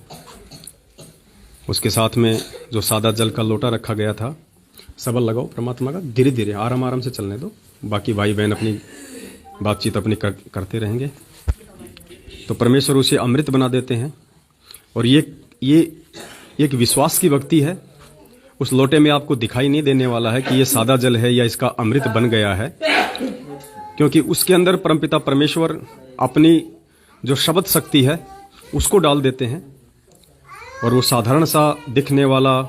उसके साथ में जो सादा जल का लोटा रखा गया था, सबल लगाओ परमात्मा का, धीरे धीरे आराम आराम से चलने दो, बाकी भाई बहन अपनी बातचीत अपनी करते रहेंगे। तो परमेश्वर उसे अमृत बना देते हैं। और ये एक विश्वास की भक्ति है। उस लोटे में आपको दिखाई नहीं देने वाला है कि ये सादा जल है या इसका अमृत बन गया है, क्योंकि उसके अंदर परमपिता परमेश्वर अपनी जो शब्द शक्ति है उसको डाल देते हैं, और वो साधारण सा दिखने वाला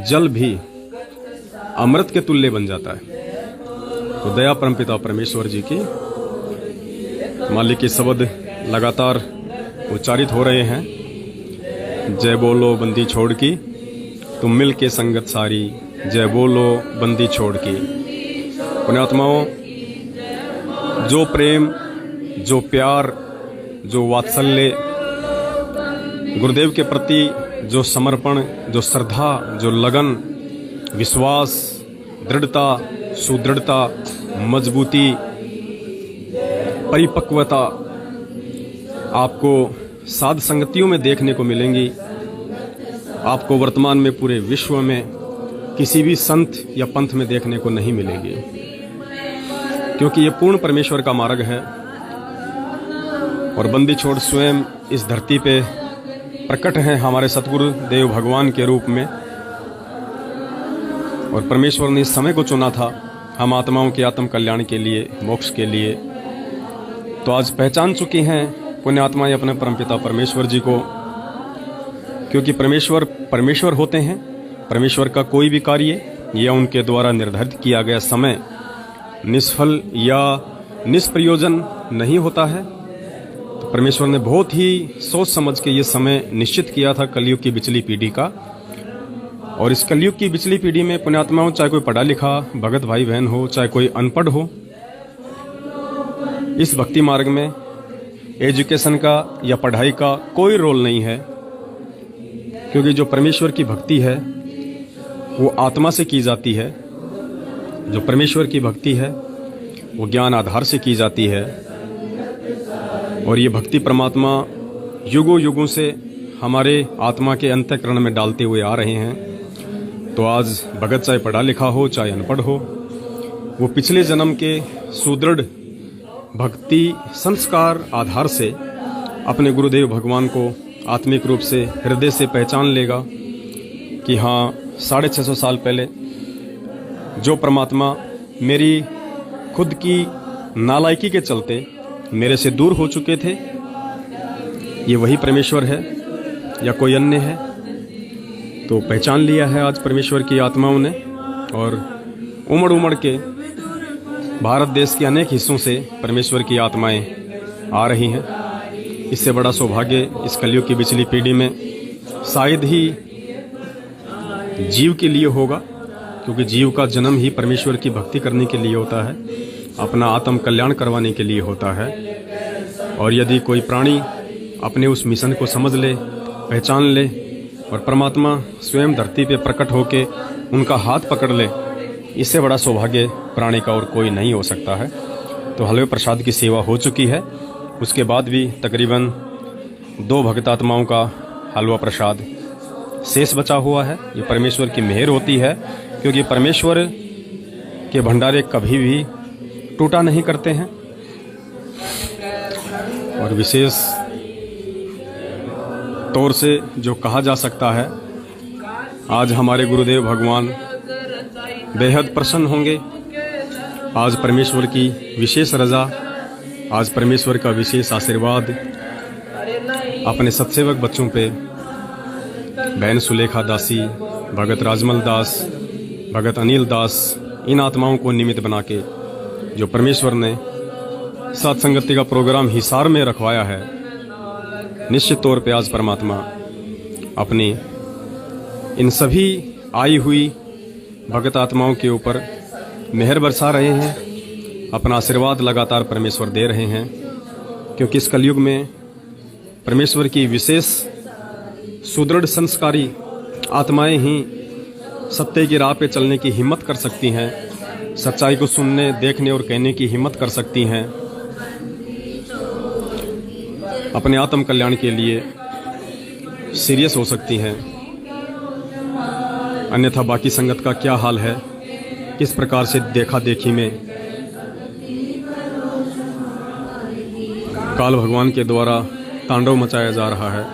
जल भी अमृत के तुल्य बन जाता है। तो दया परमपिता परमेश्वर जी की, मालिक के शब्द लगातार उच्चारित हो रहे हैं। जय बोलो बंदी छोड़ की, तुम मिल के संगत सारी, जय बोलो बंदी छोड़ की। पुण्यात्माओं, जो प्रेम, जो प्यार, जो वात्सल्य, गुरुदेव के प्रति जो समर्पण, जो श्रद्धा, जो लगन, विश्वास, दृढ़ता, सुदृढ़ता, मजबूती, परिपक्वता आपको साध संगतियों में देखने को मिलेंगी। आपको वर्तमान में पूरे विश्व में किसी भी संत या पंथ में देखने को नहीं मिलेगी, क्योंकि ये पूर्ण परमेश्वर का मार्ग है। और बंदी छोड़ स्वयं इस धरती पे प्रकट हैं हमारे सतगुरु देव भगवान के रूप में। और परमेश्वर ने इस समय को चुना था हम आत्माओं के आत्म कल्याण के लिए, मोक्ष के लिए। तो आज पहचान चुकी हैं पुण्यात्माएं अपने परमपिता परमेश्वर जी को, क्योंकि परमेश्वर होते हैं। परमेश्वर का कोई भी कार्य या उनके द्वारा निर्धारित किया गया समय निष्फल या निष्प्रयोजन नहीं होता है। तो परमेश्वर ने बहुत ही सोच समझ के ये समय निश्चित किया था कलयुग की बिचली पीढ़ी का। और इस कलयुग की बिचली पीढ़ी में पुण्यात्माओं, चाहे कोई पढ़ा लिखा भगत भाई बहन हो, चाहे कोई अनपढ़ हो, इस भक्ति मार्ग में एजुकेशन का या पढ़ाई का कोई रोल नहीं है, क्योंकि जो परमेश्वर की भक्ति है वो आत्मा से की जाती है। जो परमेश्वर की भक्ति है वो ज्ञान आधार से की जाती है। और ये भक्ति परमात्मा युगों युगों से हमारे आत्मा के अंतःकरण में डालते हुए आ रहे हैं। तो आज भगत चाहे पढ़ा लिखा हो चाहे अनपढ़ हो, वो पिछले जन्म के सुदृढ़ भक्ति संस्कार आधार से अपने गुरुदेव भगवान को आत्मिक रूप से हृदय से पहचान लेगा कि हाँ, 650 साल पहले जो परमात्मा मेरी खुद की नालायकी के चलते मेरे से दूर हो चुके थे, ये वही परमेश्वर है या कोई अन्य है। तो पहचान लिया है आज परमेश्वर की आत्माओं ने, और उमड़ उमड़ के भारत देश के अनेक हिस्सों से परमेश्वर की आत्माएं आ रही हैं। इससे बड़ा सौभाग्य इस कलयुग की बिचली पीढ़ी में शायद ही जीव के लिए होगा, क्योंकि जीव का जन्म ही परमेश्वर की भक्ति करने के लिए होता है, अपना आत्म कल्याण करवाने के लिए होता है। और यदि कोई प्राणी अपने उस मिशन को समझ ले, पहचान ले, और परमात्मा स्वयं धरती पे प्रकट होके उनका हाथ पकड़ ले, इससे बड़ा सौभाग्य प्राणी का और कोई नहीं हो सकता है। तो हलवे प्रसाद की सेवा हो चुकी है, उसके बाद भी तकरीबन 2 भक्तात्माओं का हलवा प्रसाद शेष बचा हुआ है। ये परमेश्वर की मेहर होती है, क्योंकि परमेश्वर के भंडारे कभी भी टूटा नहीं करते हैं। और विशेष तौर से जो कहा जा सकता है, आज हमारे गुरुदेव भगवान बेहद प्रसन्न होंगे। आज परमेश्वर की विशेष रजा, आज परमेश्वर का विशेष आशीर्वाद अपने सत्सेवक बच्चों पे, बहन सुलेखा दासी, भगत राजमल दास, भगत अनिल दास, इन आत्माओं को निमित्त बना के जो परमेश्वर ने सत्संगति का प्रोग्राम हिसार में रखवाया है, निश्चित तौर पे आज परमात्मा अपनी इन सभी आई हुई भगत आत्माओं के ऊपर मेहर बरसा रहे हैं, अपना आशीर्वाद लगातार परमेश्वर दे रहे हैं। क्योंकि इस कलयुग में परमेश्वर की विशेष सुदृढ़ संस्कारी आत्माएं ही सत्य की राह पे चलने की हिम्मत कर सकती हैं, सच्चाई को सुनने, देखने और कहने की हिम्मत कर सकती हैं, अपने आत्म कल्याण के लिए सीरियस हो सकती हैं। अन्यथा बाकी संगत का क्या हाल है, किस प्रकार से देखा देखी में काल भगवान के द्वारा तांडव मचाया जा रहा है,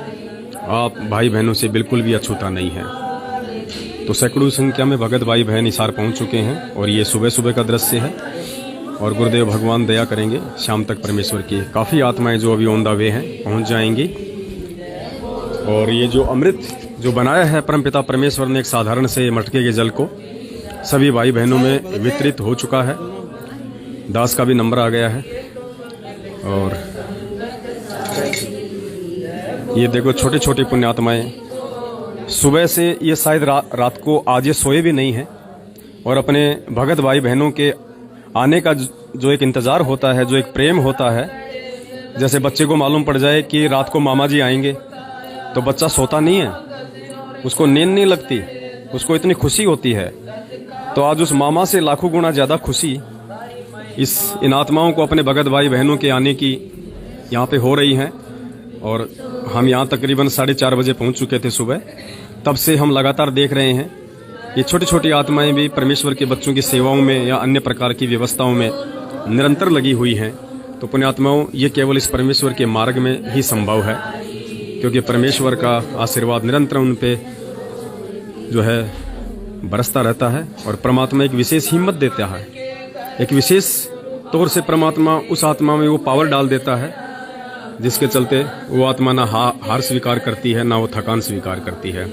आप भाई बहनों से बिल्कुल भी अछूता नहीं है। तो सैकड़ों संख्या में भगत भाई बहन हिसार पहुंच चुके हैं और ये सुबह सुबह का दृश्य है। और गुरुदेव भगवान दया करेंगे, शाम तक परमेश्वर की काफ़ी आत्माएं जो अभी ऑन द वे हैं पहुंच जाएंगी। और ये जो अमृत जो बनाया है परमपिता परमेश्वर ने एक साधारण से मटके के जल को सभी भाई बहनों में वितरित हो चुका है। दास का भी नंबर आ गया है। और ये देखो छोटे छोटे पुण्यात्माएं सुबह से, ये शायद रात को आज ये सोए भी नहीं हैं और अपने भगत भाई बहनों के आने का जो एक इंतजार होता है, जो एक प्रेम होता है, जैसे बच्चे को मालूम पड़ जाए कि रात को मामा जी आएंगे तो बच्चा सोता नहीं है, उसको नींद नहीं लगती, उसको इतनी खुशी होती है। तो आज उस मामा से लाखों गुना ज्यादा खुशी इन आत्माओं को अपने भगत भाई बहनों के आने की यहाँ पे हो रही है। और हम यहाँ तकरीबन 4:30 बजे पहुँच चुके थे सुबह, तब से हम लगातार देख रहे हैं ये छोटी छोटी आत्माएं भी परमेश्वर के बच्चों की सेवाओं में या अन्य प्रकार की व्यवस्थाओं में निरंतर लगी हुई हैं। तो पुण्यात्माओं, ये केवल इस परमेश्वर के मार्ग में ही संभव है, क्योंकि परमेश्वर का आशीर्वाद निरंतर उन पे जो है बरसता रहता है। और परमात्मा एक विशेष हिम्मत देता है, एक विशेष तौर से परमात्मा उस आत्मा में वो पावर डाल देता है जिसके चलते वो आत्मा ना हार स्वीकार करती है, ना वो थकान स्वीकार करती है।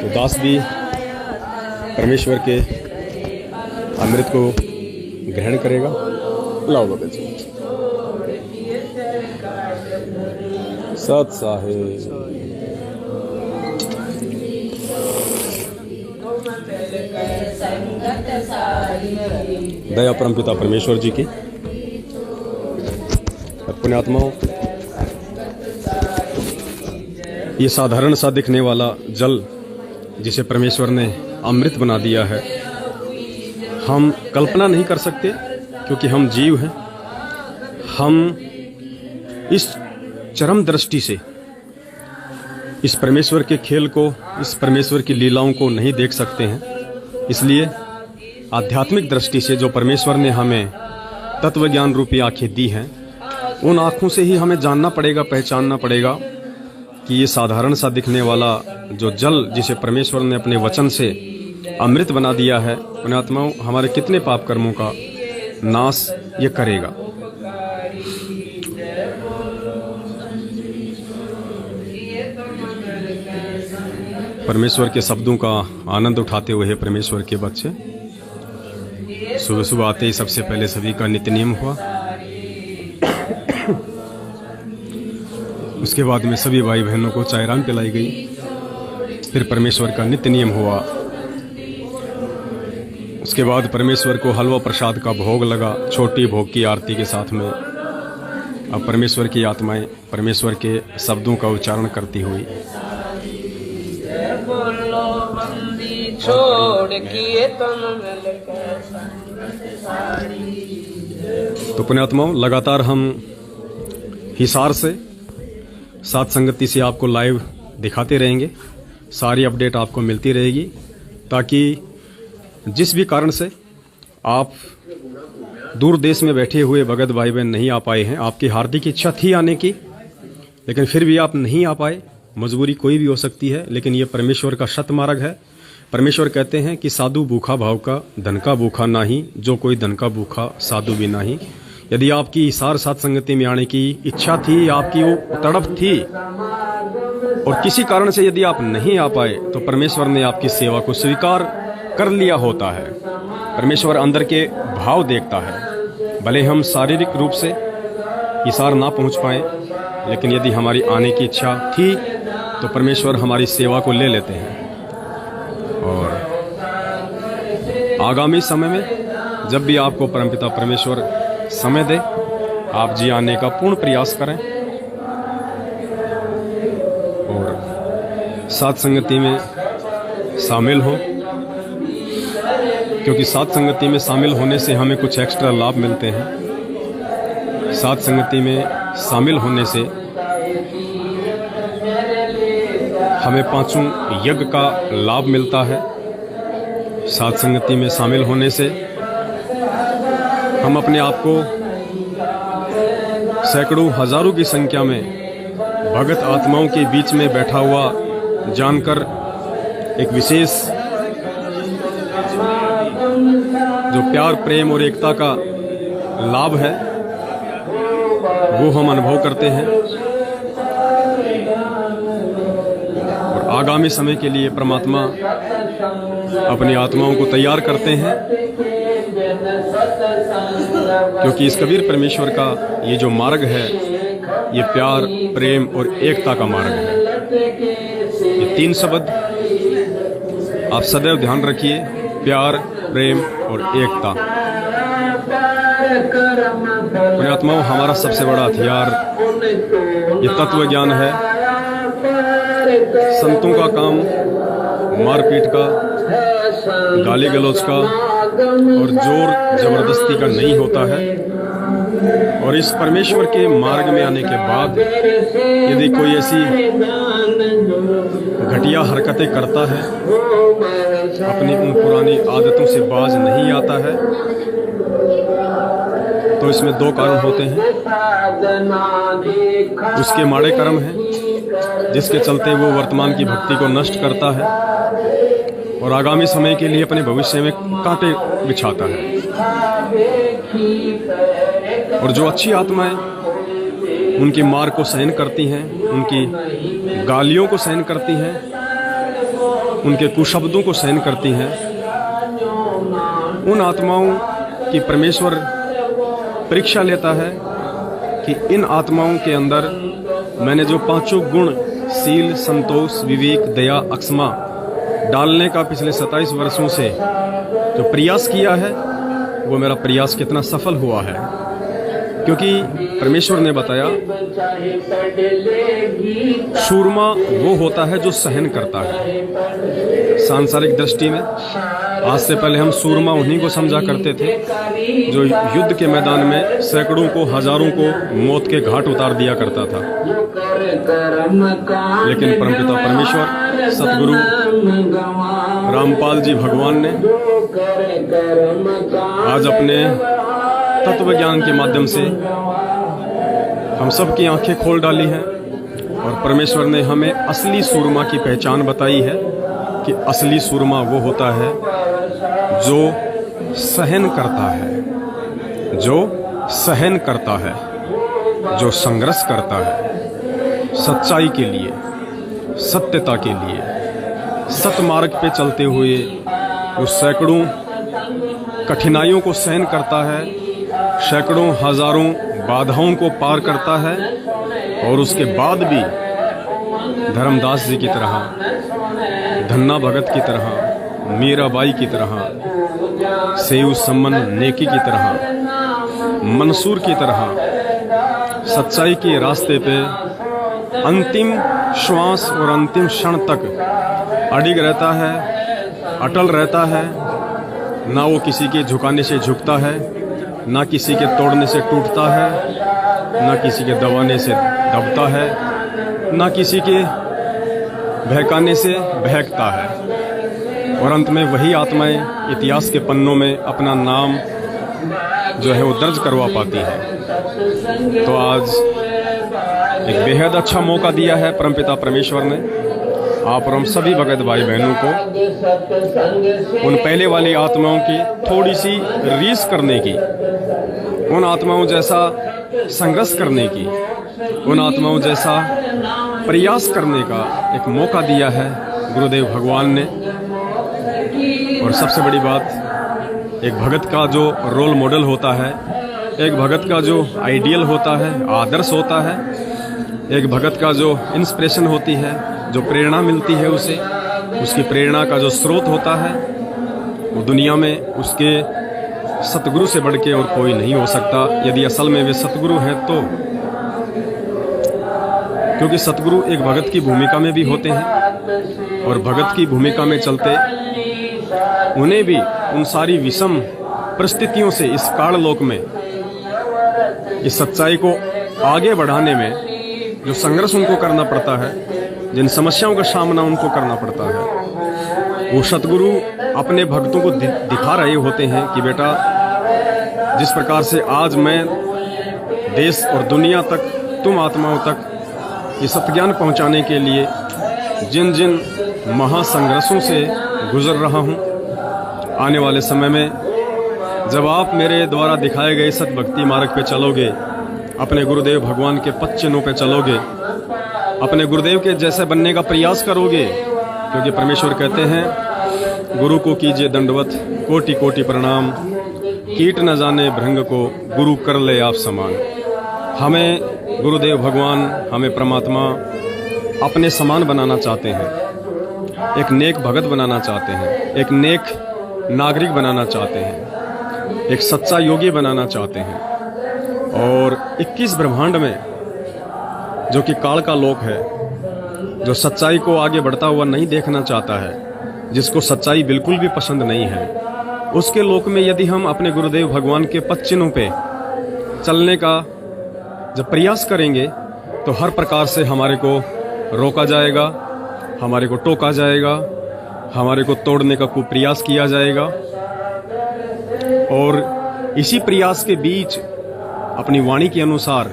तो दास भी परमेश्वर के अमृत को ग्रहण करेगा। लाओ बाबा जी। सत साहेब दया परमपिता परमेश्वर जी की। पुण्यात्माओं, ये साधारण सा दिखने वाला जल जिसे परमेश्वर ने अमृत बना दिया है, हम कल्पना नहीं कर सकते, क्योंकि हम जीव हैं। हम इस चरम दृष्टि से इस परमेश्वर के खेल को, इस परमेश्वर की लीलाओं को नहीं देख सकते हैं। इसलिए आध्यात्मिक दृष्टि से जो परमेश्वर ने हमें तत्व ज्ञान रूपी आंखें दी हैं, उन आंखों से ही हमें जानना पड़ेगा, पहचानना पड़ेगा कि ये साधारण सा दिखने वाला जो जल जिसे परमेश्वर ने अपने वचन से अमृत बना दिया है, पुण्यात्माओं, हमारे कितने पाप कर्मों का नाश ये करेगा। परमेश्वर के शब्दों का आनंद उठाते हुए परमेश्वर के बच्चे सुबह सुबह आते ही सबसे पहले सभी का नित्य नियम हुआ। उसके बाद में सभी भाई बहनों को चाय राम पिलाई गई। फिर परमेश्वर का नित्य नियम हुआ। उसके बाद परमेश्वर को हलवा प्रसाद का भोग लगा, छोटी भोग की आरती के साथ में। अब परमेश्वर की आत्माएं परमेश्वर के शब्दों का उच्चारण करती हुई तो पुण्यात्माओं, लगातार हम हिसार से सात संगति से आपको लाइव दिखाते रहेंगे। सारी अपडेट आपको मिलती रहेगी, ताकि जिस भी कारण से आप दूर देश में बैठे हुए भगत भाई बहन नहीं आ पाए हैं, आपकी हार्दिक इच्छा थी आने की, लेकिन फिर भी आप नहीं आ पाए, मजबूरी कोई भी हो सकती है, लेकिन ये परमेश्वर का सत मार्ग है। परमेश्वर कहते हैं कि साधु भूखा भाव का, धन का भूखा नाही, जो कोई धन का भूखा साधु भी नाही। यदि आपकी हिसार सात संगति में आने की इच्छा थी, आपकी वो तड़प थी, और किसी कारण से यदि आप नहीं आ पाए, तो परमेश्वर ने आपकी सेवा को स्वीकार कर लिया होता है। परमेश्वर अंदर के भाव देखता है। भले हम शारीरिक रूप से हिसार ना पहुंच पाए, लेकिन यदि हमारी आने की इच्छा थी तो परमेश्वर हमारी सेवा को ले लेते हैं। और आगामी समय में जब भी आपको परमपिता परमेश्वर समय दे, आप जी आने का पूर्ण प्रयास करें और सात संगति में शामिल हों, क्योंकि सात संगति में शामिल होने से हमें कुछ एक्स्ट्रा लाभ मिलते हैं। सात संगति में शामिल होने से हमें पांचों यज्ञ का लाभ मिलता है। सात संगति में शामिल होने से हम अपने आप को सैकड़ों हजारों की संख्या में भगत आत्माओं के बीच में बैठा हुआ जानकर एक विशेष जो प्यार, प्रेम और एकता का लाभ है, वो हम अनुभव करते हैं। और आगामी समय के लिए परमात्मा अपनी आत्माओं को तैयार करते हैं, क्योंकि इस कबीर परमेश्वर का ये जो मार्ग है, ये प्यार, प्रेम और एकता का मार्ग है। ये तीन शब्द आप सदैव ध्यान रखिए, प्यार, प्रेम और एकता। पुण्यात्माओं, हमारा सबसे बड़ा हथियार ये तत्व ज्ञान है। संतों का काम मारपीट का, गाली गलौज का और जोर जबरदस्ती का नहीं होता है। और इस परमेश्वर के मार्ग में आने के बाद यदि कोई ऐसी घटिया हरकतें करता है, अपनी उन पुरानी आदतों से बाज नहीं आता है, तो इसमें दो कारण होते हैं। उसके माड़े कर्म हैं, जिसके चलते वो वर्तमान की भक्ति को नष्ट करता है और आगामी समय के लिए अपने भविष्य में कांटे बिछाता है। और जो अच्छी आत्माएं उनकी मार को सहन करती हैं, उनकी गालियों को सहन करती हैं, उनके कुशब्दों को सहन करती हैं, उन आत्माओं की परमेश्वर परीक्षा लेता है कि इन आत्माओं के अंदर मैंने जो पांचों गुण, शील, संतोष, विवेक, दया, अक्षमा डालने का पिछले 27 वर्षों से जो प्रयास किया है, वो मेरा प्रयास कितना सफल हुआ है। क्योंकि परमेश्वर ने बताया, सूरमा वो होता है जो सहन करता है। सांसारिक दृष्टि में आज से पहले हम सूरमा उन्हीं को समझा करते थे जो युद्ध के मैदान में सैकड़ों को, हजारों को मौत के घाट उतार दिया करता था। लेकिन परमपिता परमेश्वर सतगुरु रामपाल जी भगवान ने आज अपने तत्व ज्ञान के माध्यम से हम सब की आंखें खोल डाली हैं और परमेश्वर ने हमें असली सूरमा की पहचान बताई है कि असली सूरमा वो होता है जो सहन करता है, जो सहन करता है, जो संघर्ष करता है सच्चाई के लिए, सत्यता के लिए, सतमार्ग पे चलते हुए जो सैकड़ों कठिनाइयों को सहन करता है, सैकड़ों हजारों बाधाओं को पार करता है और उसके बाद भी धर्मदास जी की तरह, धन्ना भगत की तरह, मीराबाई की तरह, सेऊ सम्मन नेकी की तरह, मंसूर की तरह सच्चाई के रास्ते पे अंतिम श्वास और अंतिम क्षण तक अडिग रहता है, अटल रहता है। ना वो किसी के झुकाने से झुकता है, ना किसी के तोड़ने से टूटता है, न किसी के दबाने से दबता है, न किसी के बहकाने से बहकता है, और अंत में वही आत्माएं इतिहास के पन्नों में अपना नाम जो है वो दर्ज करवा पाती है। तो आज एक बेहद अच्छा मौका दिया है परमपिता परमेश्वर ने आप और हम सभी भगत भाई बहनों को उन पहले वाली आत्माओं की थोड़ी सी रीस करने की, उन आत्माओं जैसा संघर्ष करने की, उन आत्माओं जैसा प्रयास करने का एक मौका दिया है गुरुदेव भगवान ने। और सबसे बड़ी बात, एक भगत का जो रोल मॉडल होता है, एक भगत का जो आइडियल होता है, आदर्श होता है, एक भगत का जो इंस्पिरेशन होती है, जो प्रेरणा मिलती है उसे, उसकी प्रेरणा का जो स्रोत होता है, वो दुनिया में उसके सतगुरु से बढ़ के और कोई नहीं हो सकता, यदि असल में वे सतगुरु हैं तो। क्योंकि सतगुरु एक भगत की भूमिका में भी होते हैं, और भगत की भूमिका में चलते उन्हें भी उन सारी विषम परिस्थितियों से इस काललोक में इस सच्चाई को आगे बढ़ाने में जो संघर्ष उनको करना पड़ता है, जिन समस्याओं का सामना उनको करना पड़ता है, वो सतगुरु अपने भक्तों को दिखा रहे होते हैं कि बेटा, जिस प्रकार से आज मैं देश और दुनिया तक, तुम आत्माओं तक ये सत्ज्ञान पहुंचाने के लिए जिन जिन महासंघर्षों से गुजर रहा हूं, आने वाले समय में जब आप मेरे द्वारा दिखाए गए सतभक्ति मार्ग पे चलोगे, अपने गुरुदेव भगवान के पद चिन्हों पे चलोगे, अपने गुरुदेव के जैसे बनने का प्रयास करोगे, क्योंकि परमेश्वर कहते हैं गुरु को कीजिए दंडवत, कोटि कोटि प्रणाम, कीट न जाने भृंग को गुरु कर ले आप समान। हमें गुरुदेव भगवान, हमें परमात्मा अपने समान बनाना चाहते हैं, एक नेक भगत बनाना चाहते हैं, एक नेक नागरिक बनाना चाहते हैं, एक सच्चा योगी बनाना चाहते हैं। और 21 ब्रह्मांड में जो कि काल का लोक है, जो सच्चाई को आगे बढ़ता हुआ नहीं देखना चाहता है, जिसको सच्चाई बिल्कुल भी पसंद नहीं है, उसके लोक में यदि हम अपने गुरुदेव भगवान के पद चिन्हों पे चलने का जब प्रयास करेंगे तो हर प्रकार से हमारे को रोका जाएगा, हमारे को टोका जाएगा, हमारे को तोड़ने का कुप्रयास किया जाएगा। और इसी प्रयास के बीच अपनी वाणी के अनुसार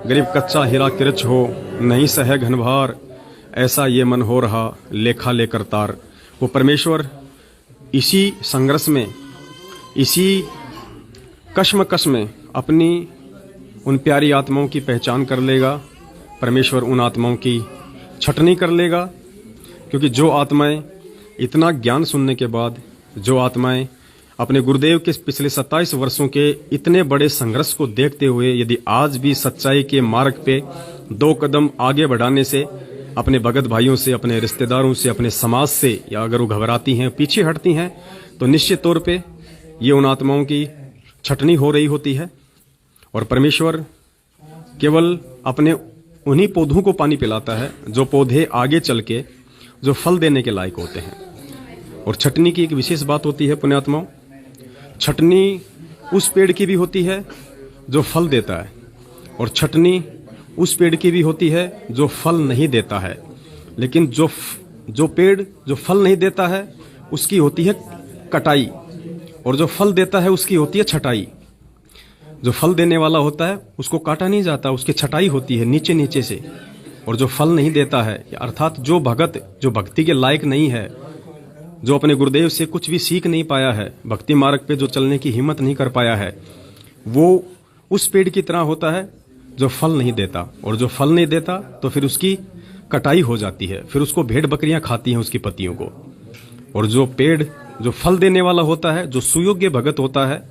गरीब कच्चा हीरा किरच हो, नहीं सहे घनभार, ऐसा ये मन हो रहा लेखा लेकर तार। वो परमेश्वर इसी संघर्ष में, इसी कश्मकश में अपनी उन प्यारी आत्माओं की पहचान कर लेगा। परमेश्वर उन आत्माओं की छटनी कर लेगा, क्योंकि जो आत्माएं इतना ज्ञान सुनने के बाद, जो आत्माएं अपने गुरुदेव के पिछले 27 वर्षों के इतने बड़े संघर्ष को देखते हुए यदि आज भी सच्चाई के मार्ग पे 2 कदम आगे बढ़ाने से अपने भगत भाइयों से, अपने रिश्तेदारों से, अपने समाज से, या अगर वो घबराती हैं, पीछे हटती हैं, तो निश्चित तौर पे ये उन आत्माओं की छटनी हो रही होती है। और परमेश्वर केवल अपने उन्हीं पौधों को पानी पिलाता है जो पौधे आगे चल के जो फल देने के लायक होते हैं। और छटनी की एक विशेष बात होती है पुण्यात्माओं, छटनी उस पेड़ की भी होती है जो फल देता है, और छटनी उस पेड़ की भी होती है जो फल नहीं देता है। लेकिन जो पेड़ जो फल नहीं देता है उसकी होती है कटाई, और जो फल देता है उसकी होती है छटाई। जो फल देने वाला होता है उसको काटा नहीं जाता, उसकी छटाई होती है नीचे नीचे से। और जो फल नहीं देता है, अर्थात जो भगत जो भक्ति के लायक नहीं है, जो अपने गुरुदेव से कुछ भी सीख नहीं पाया है, भक्ति मार्ग पे जो चलने की हिम्मत नहीं कर पाया है, वो उस पेड़ की तरह होता है जो फल नहीं देता। और जो फल नहीं देता तो फिर उसकी कटाई हो जाती है, फिर उसको भेड़ बकरियां खाती हैं उसकी पत्तियों को। और जो पेड़ जो फल देने वाला होता है, जो सुयोग्य भगत होता है,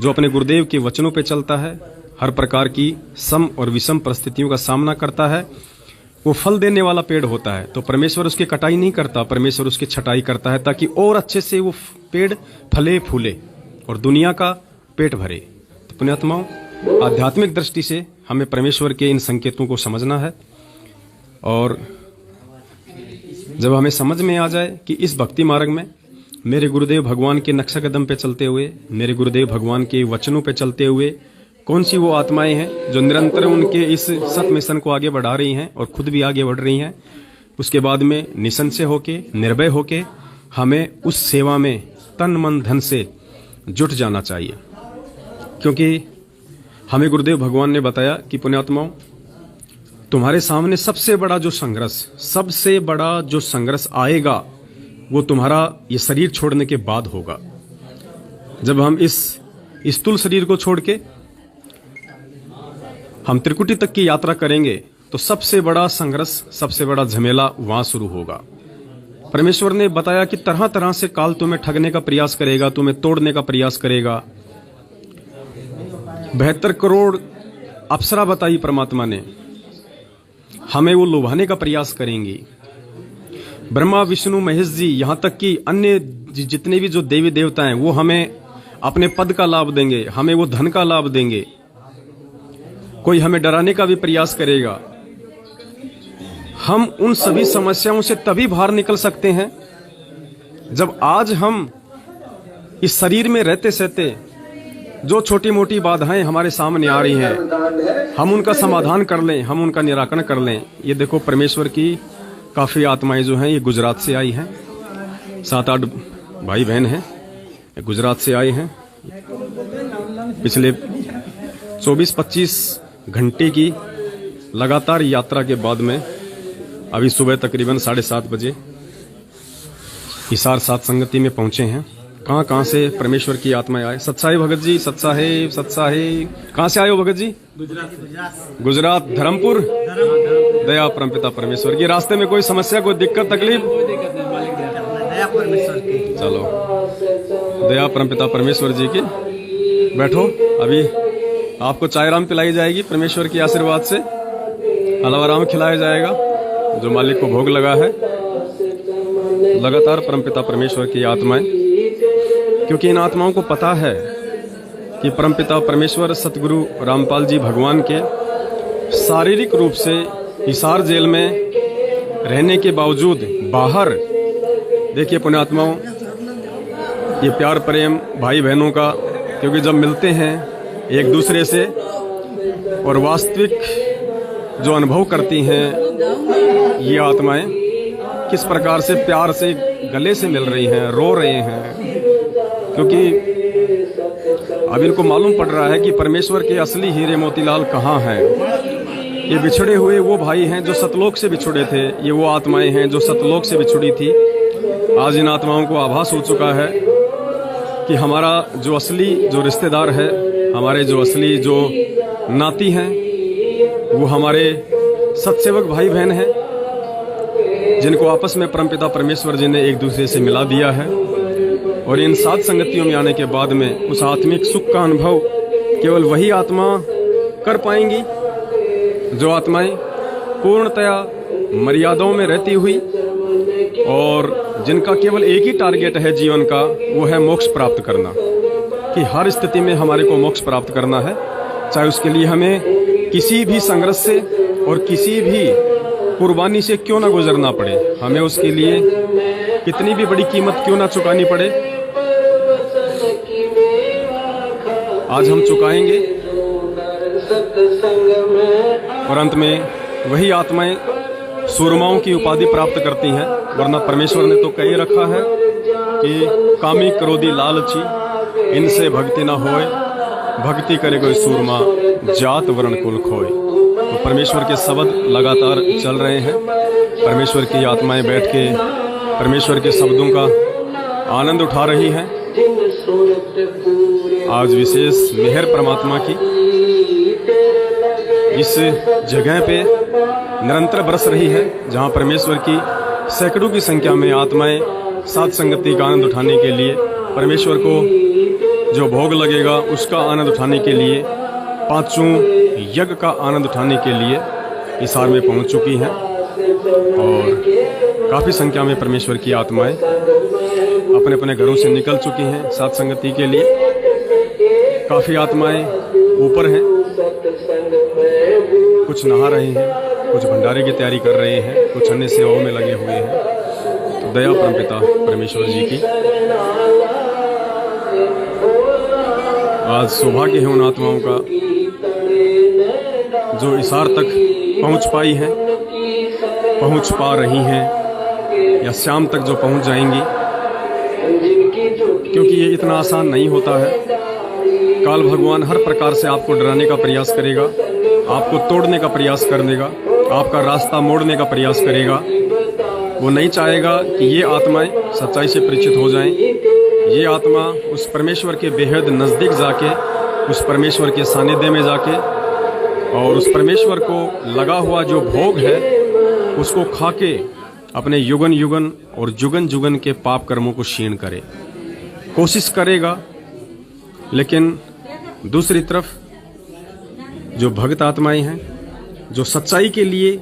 जो अपने गुरुदेव के वचनों पे चलता है, हर प्रकार की सम और विषम परिस्थितियों का सामना करता है, वो फल देने वाला पेड़ होता है। तो परमेश्वर उसकी कटाई नहीं करता, परमेश्वर उसकी छटाई करता है ताकि और अच्छे से वो पेड़ फले फूले और दुनिया का पेट भरे। तो पुण्यात्माओं, आध्यात्मिक दृष्टि से हमें परमेश्वर के इन संकेतों को समझना है। और जब हमें समझ में आ जाए कि इस भक्ति मार्ग में मेरे गुरुदेव भगवान के नक्शा कदम पे चलते हुए, मेरे गुरुदेव भगवान के वचनों पे चलते हुए कौन सी वो आत्माएं हैं जो निरंतर उनके इस सत मिशन को आगे बढ़ा रही हैं और खुद भी आगे बढ़ रही हैं। उसके बाद में निसंशय होके, निर्भय होके हमें उस सेवा में तन मन धन से जुट जाना चाहिए, क्योंकि हमें गुरुदेव भगवान ने बताया कि पुण्यात्माओं, तुम्हारे सामने सबसे बड़ा जो संघर्ष आएगा वो तुम्हारा ये शरीर छोड़ने के बाद होगा। जब हम इस स्थूल शरीर को छोड़ के हम त्रिकुटी तक की यात्रा करेंगे तो सबसे बड़ा संघर्ष, सबसे बड़ा झमेला वहां शुरू होगा। परमेश्वर ने बताया कि तरह तरह से काल तुम्हें ठगने का प्रयास करेगा, तुम्हें तोड़ने का प्रयास करेगा। 72 करोड़ अप्सरा बताई परमात्मा ने, हमें वो लुभाने का प्रयास करेंगी। ब्रह्मा, विष्णु, महेश जी, यहां तक कि अन्य जितने भी जो देवी देवता हैं वो हमें अपने पद का लाभ देंगे, हमें वो धन का लाभ देंगे। कोई हमें डराने का भी प्रयास करेगा। हम उन सभी समस्याओं से तभी बाहर निकल सकते हैं जब आज हम इस शरीर में रहते सहते जो छोटी मोटी बाधाएं हमारे सामने आ रही हैं, हम उनका समाधान कर लें, हम उनका निराकरण कर लें। ये देखो, परमेश्वर की काफी आत्माएं जो हैं ये गुजरात से आई हैं, 7-8 भाई बहन हैं, गुजरात से आए हैं। पिछले 24-25 घंटे की लगातार यात्रा के बाद में अभी सुबह तकरीबन 7:30 बजे हिसार सात संगति में पहुंचे हैं। कहां से परमेश्वर की आत्माएं आए। सत्साई भगत जी, सत्साई कहां से आए हो भगत जी? गुजरात, धर्मपुर। दया परमपिता परमेश्वर की। रास्ते में कोई समस्या, कोई दिक्कत, तकलीफ? चलो, दया परमपिता परमेश्वर जी की। बैठो, अभी आपको चाय राम पिलाई जाएगी परमेश्वर के आशीर्वाद से, हलवा राम खिलाया जाएगा जो मालिक को भोग लगा है। लगातार परमपिता परमेश्वर की आत्माएं, क्योंकि इन आत्माओं को पता है कि परमपिता परमेश्वर सतगुरु रामपाल जी भगवान के शारीरिक रूप से हिसार जेल में रहने के बावजूद बाहर, देखिए पुण्यात्माओं, ये प्यार प्रेम भाई बहनों का, क्योंकि जब मिलते हैं एक दूसरे से और वास्तविक जो अनुभव करती हैं ये आत्माएं, किस प्रकार से प्यार से गले से मिल रही हैं, रो रहे हैं, क्योंकि अब इनको मालूम पड़ रहा है कि परमेश्वर के असली हीरे मोतीलाल कहाँ हैं। ये बिछड़े हुए वो भाई हैं जो सतलोक से बिछुड़े थे, ये वो आत्माएं हैं जो सतलोक से बिछुड़ी थी। आज इन आत्माओं को आभास हो चुका है कि हमारा जो असली जो रिश्तेदार है, हमारे जो असली जो नाती हैं, वो हमारे सतसेवक भाई बहन हैं, जिनको आपस में परमपिता परमेश्वर जी ने एक दूसरे से मिला दिया है। और इन सात संगतियों में आने के बाद में उस आत्मिक सुख का अनुभव केवल वही आत्मा कर पाएंगी जो आत्माएं पूर्णतया मर्यादाओं में रहती हुई और जिनका केवल एक ही टारगेट है जीवन का, वो है मोक्ष प्राप्त करना। कि हर स्थिति में हमारे को मोक्ष प्राप्त करना है, चाहे उसके लिए हमें किसी भी संघर्ष से और किसी भी कुर्बानी से क्यों ना गुजरना पड़े, हमें उसके लिए कितनी भी बड़ी कीमत क्यों ना चुकानी पड़े, आज हम चुकाएंगे। और अंत में वही आत्माएं सूरमाओं की उपाधि प्राप्त करती हैं, वरना परमेश्वर ने तो कह रखा है कि कामी क्रोधी लालची इनसे भक्ति न होए, भक्ति करे कोई सूरमा जात वर्ण कुल खोए। तो परमेश्वर के शब्द लगातार चल रहे हैं। परमेश्वर की आत्माएं बैठ के परमेश्वर के शब्दों का आनंद उठा रही हैं। आज विशेष मेहर परमात्मा की इस जगह पे निरंतर बरस रही है, जहां परमेश्वर की सैकड़ों की संख्या में आत्माएं सात संगति का आनंद उठाने के लिए, परमेश्वर को जो भोग लगेगा उसका आनंद उठाने के लिए, पांचों यज्ञ का आनंद उठाने के लिए हिसार में पहुंच चुकी हैं। और काफी संख्या में परमेश्वर की आत्माएं अपने अपने घरों से निकल चुकी हैं सात संगति के लिए। काफी आत्माएं ऊपर हैं, कुछ नहा रहे हैं, कुछ भंडारे की तैयारी कर रहे हैं, कुछ अन्य सेवाओं में लगे हुए हैं। तो दया परमपिता परमेश्वर जी की आज सौभाग्य है उन आत्माओं का जो इसार तक पहुंच पाई हैं, पहुंच पा रही हैं या शाम तक जो पहुंच जाएंगी, क्योंकि ये इतना आसान नहीं होता है। काल भगवान हर प्रकार से आपको डराने का प्रयास करेगा, आपको तोड़ने का प्रयास कर देगा, आपका रास्ता मोड़ने का प्रयास करेगा। वो नहीं चाहेगा कि ये आत्माएं सच्चाई से परिचित हो जाएं। ये आत्मा उस परमेश्वर के बेहद नज़दीक जाके, उस परमेश्वर के सानिध्य में जाके और उस परमेश्वर को लगा हुआ जो भोग है उसको खाके अपने युगन युगन और जुगन जुगन के पाप कर्मों को क्षीण करे। कोशिश करेगा, लेकिन दूसरी तरफ जो भक्त आत्माएं हैं, जो सच्चाई के लिए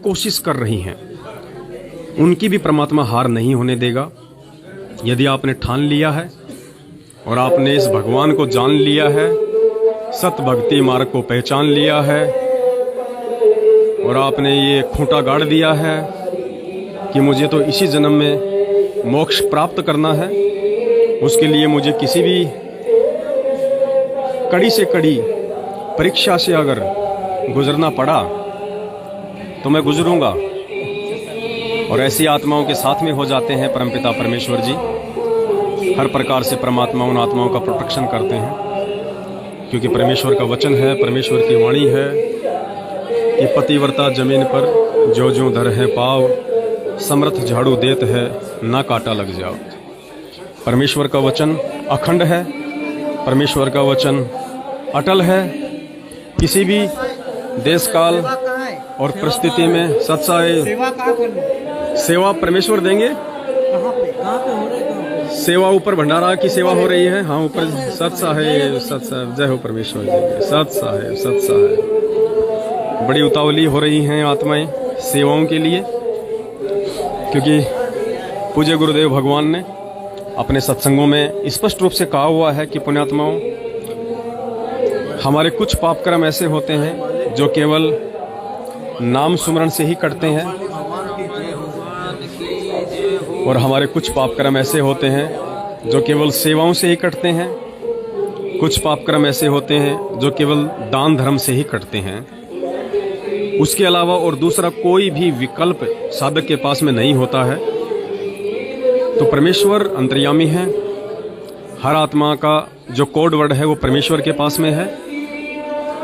कोशिश कर रही हैं, उनकी भी परमात्मा हार नहीं होने देगा। यदि आपने ठान लिया है और आपने इस भगवान को जान लिया है, सत भक्ति मार्ग को पहचान लिया है और आपने ये खूंटा गाड़ दिया है कि मुझे तो इसी जन्म में मोक्ष प्राप्त करना है, उसके लिए मुझे किसी भी कड़ी से कड़ी परीक्षा से अगर गुजरना पड़ा तो मैं गुजरूंगा। और ऐसी आत्माओं के साथ में हो जाते हैं परमपिता परमेश्वर जी। हर प्रकार से परमात्मा उन आत्माओं का प्रोटेक्शन करते हैं, क्योंकि परमेश्वर का वचन है, परमेश्वर की वाणी है कि पतिव्रता जमीन पर जो जो धर है पाव, समर्थ झाड़ू देत है ना काटा लग जाओ। परमेश्वर का वचन अखंड है, परमेश्वर का वचन अटल है। किसी भी देश काल और परिस्थिति में सच्चाई सेवा परमेश्वर देंगे। सेवा ऊपर भंडारा की सेवा हो रही है। हाँ, ऊपर सत साहेब, सत साहेब, जय हो परमेश्वर जी, सत साहेब, सत साहेब। बड़ी उतावली हो रही हैं आत्माएं सेवाओं के लिए, क्योंकि पूज्य गुरुदेव भगवान ने अपने सत्संगों में स्पष्ट रूप से कहा हुआ है कि पुण्यात्माओं, हमारे कुछ पाप कर्म ऐसे होते हैं जो केवल नाम सुमरण से ही कटते हैं, और हमारे कुछ पाप कर्म ऐसे होते हैं जो केवल सेवाओं से ही कटते हैं। कुछ पाप कर्म ऐसे होते हैं जो केवल दान धर्म से ही कटते हैं। उसके अलावा और दूसरा कोई भी विकल्प साधक के पास में नहीं होता है। तो परमेश्वर अंतर्यामी है। हर आत्मा का जो कोड वर्ड है वो परमेश्वर के पास में है,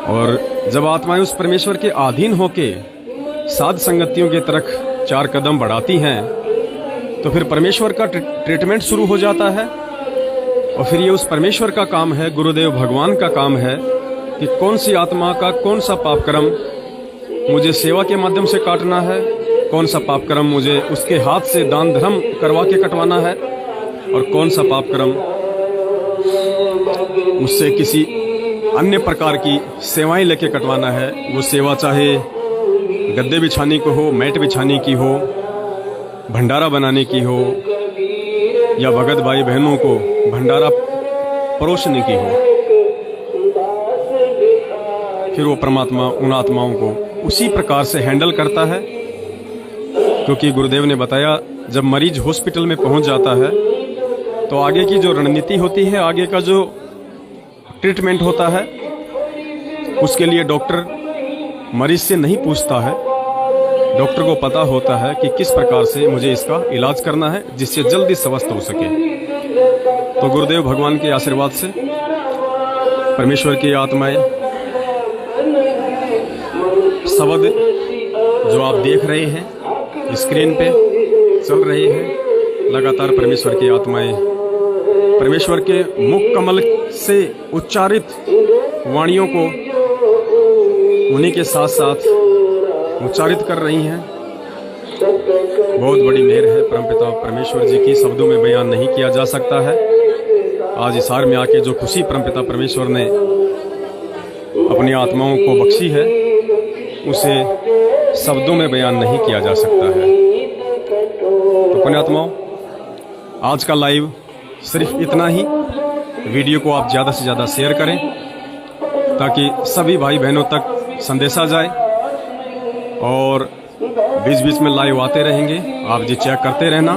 और जब आत्माएं उस परमेश्वर के अधीन होके साध संगतियों की तरफ 4 कदम बढ़ाती हैं, तो फिर परमेश्वर का ट्रीटमेंट शुरू हो जाता है। और फिर ये उस परमेश्वर का काम है, गुरुदेव भगवान का काम है कि कौन सी आत्मा का कौन सा पाप कर्म मुझे सेवा के माध्यम से काटना है, कौन सा पाप कर्म मुझे उसके हाथ से दान धर्म करवा के कटवाना है, और कौन सा पाप कर्म मुझसे किसी अन्य प्रकार की सेवाएं लेके कटवाना है। वो सेवा चाहे गद्दे बिछाने को हो, मैट बिछाने की हो, भंडारा बनाने की हो, या भगत भाई बहनों को भंडारा परोसने की हो। फिर वो परमात्मा उन आत्माओं को उसी प्रकार से हैंडल करता है, क्योंकि गुरुदेव ने बताया जब मरीज हॉस्पिटल में पहुंच जाता है तो आगे की जो रणनीति होती है, आगे का जो ट्रीटमेंट होता है, उसके लिए डॉक्टर मरीज से नहीं पूछता है। डॉक्टर को पता होता है कि किस प्रकार से मुझे इसका इलाज करना है जिससे जल्दी स्वस्थ हो सके। तो गुरुदेव भगवान के आशीर्वाद से परमेश्वर की आत्माएं शब्द जो आप देख रहे हैं स्क्रीन पे चल रही है, लगातार परमेश्वर की आत्माएं परमेश्वर के मुख कमल से उच्चारित वाणियों को उन्हीं के साथ साथ उच्चारित कर रही हैं। बहुत बड़ी मेहर है परमपिता परमेश्वर जी की, शब्दों में बयान नहीं किया जा सकता है। आज इसार में आके जो खुशी परमपिता परमेश्वर ने अपनी आत्माओं को बख्शी है, उसे शब्दों में बयान नहीं किया जा सकता है। तो पुण्यात्माओं, आज का लाइव सिर्फ इतना ही। वीडियो को आप ज़्यादा से ज़्यादा शेयर करें ताकि सभी भाई बहनों तक संदेशा जाए, और बीच बीच में लाइव आते रहेंगे, आप जी चेक करते रहना।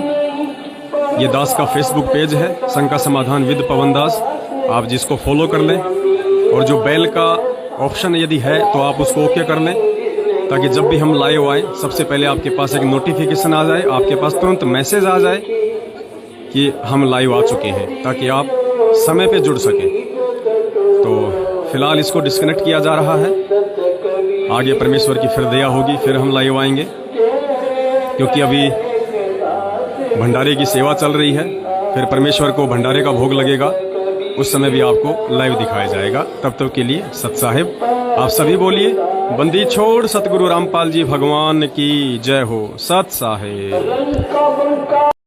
ये दास का फेसबुक पेज है, शंका समाधान विद पवन दास, आप जिसको फॉलो कर लें, और जो बेल का ऑप्शन यदि है तो आप उसको ओके कर लें, ताकि जब भी हम लाइव आए सबसे पहले आपके पास एक नोटिफिकेशन आ जाए, आपके पास तुरंत मैसेज आ जाए कि हम लाइव आ चुके हैं, ताकि आप समय पे जुड़ सकें। तो फिलहाल इसको डिस्कनेक्ट किया जा रहा है। आगे परमेश्वर की फिर दया होगी, फिर हम लाइव आएंगे, क्योंकि अभी भंडारे की सेवा चल रही है। फिर परमेश्वर को भंडारे का भोग लगेगा, उस समय भी आपको लाइव दिखाया जाएगा। तब तक के लिए सत साहिब आप सभी बोलिए, बंदी छोड़ सतगुरु रामपाल जी भगवान की जय हो। सत साहिब।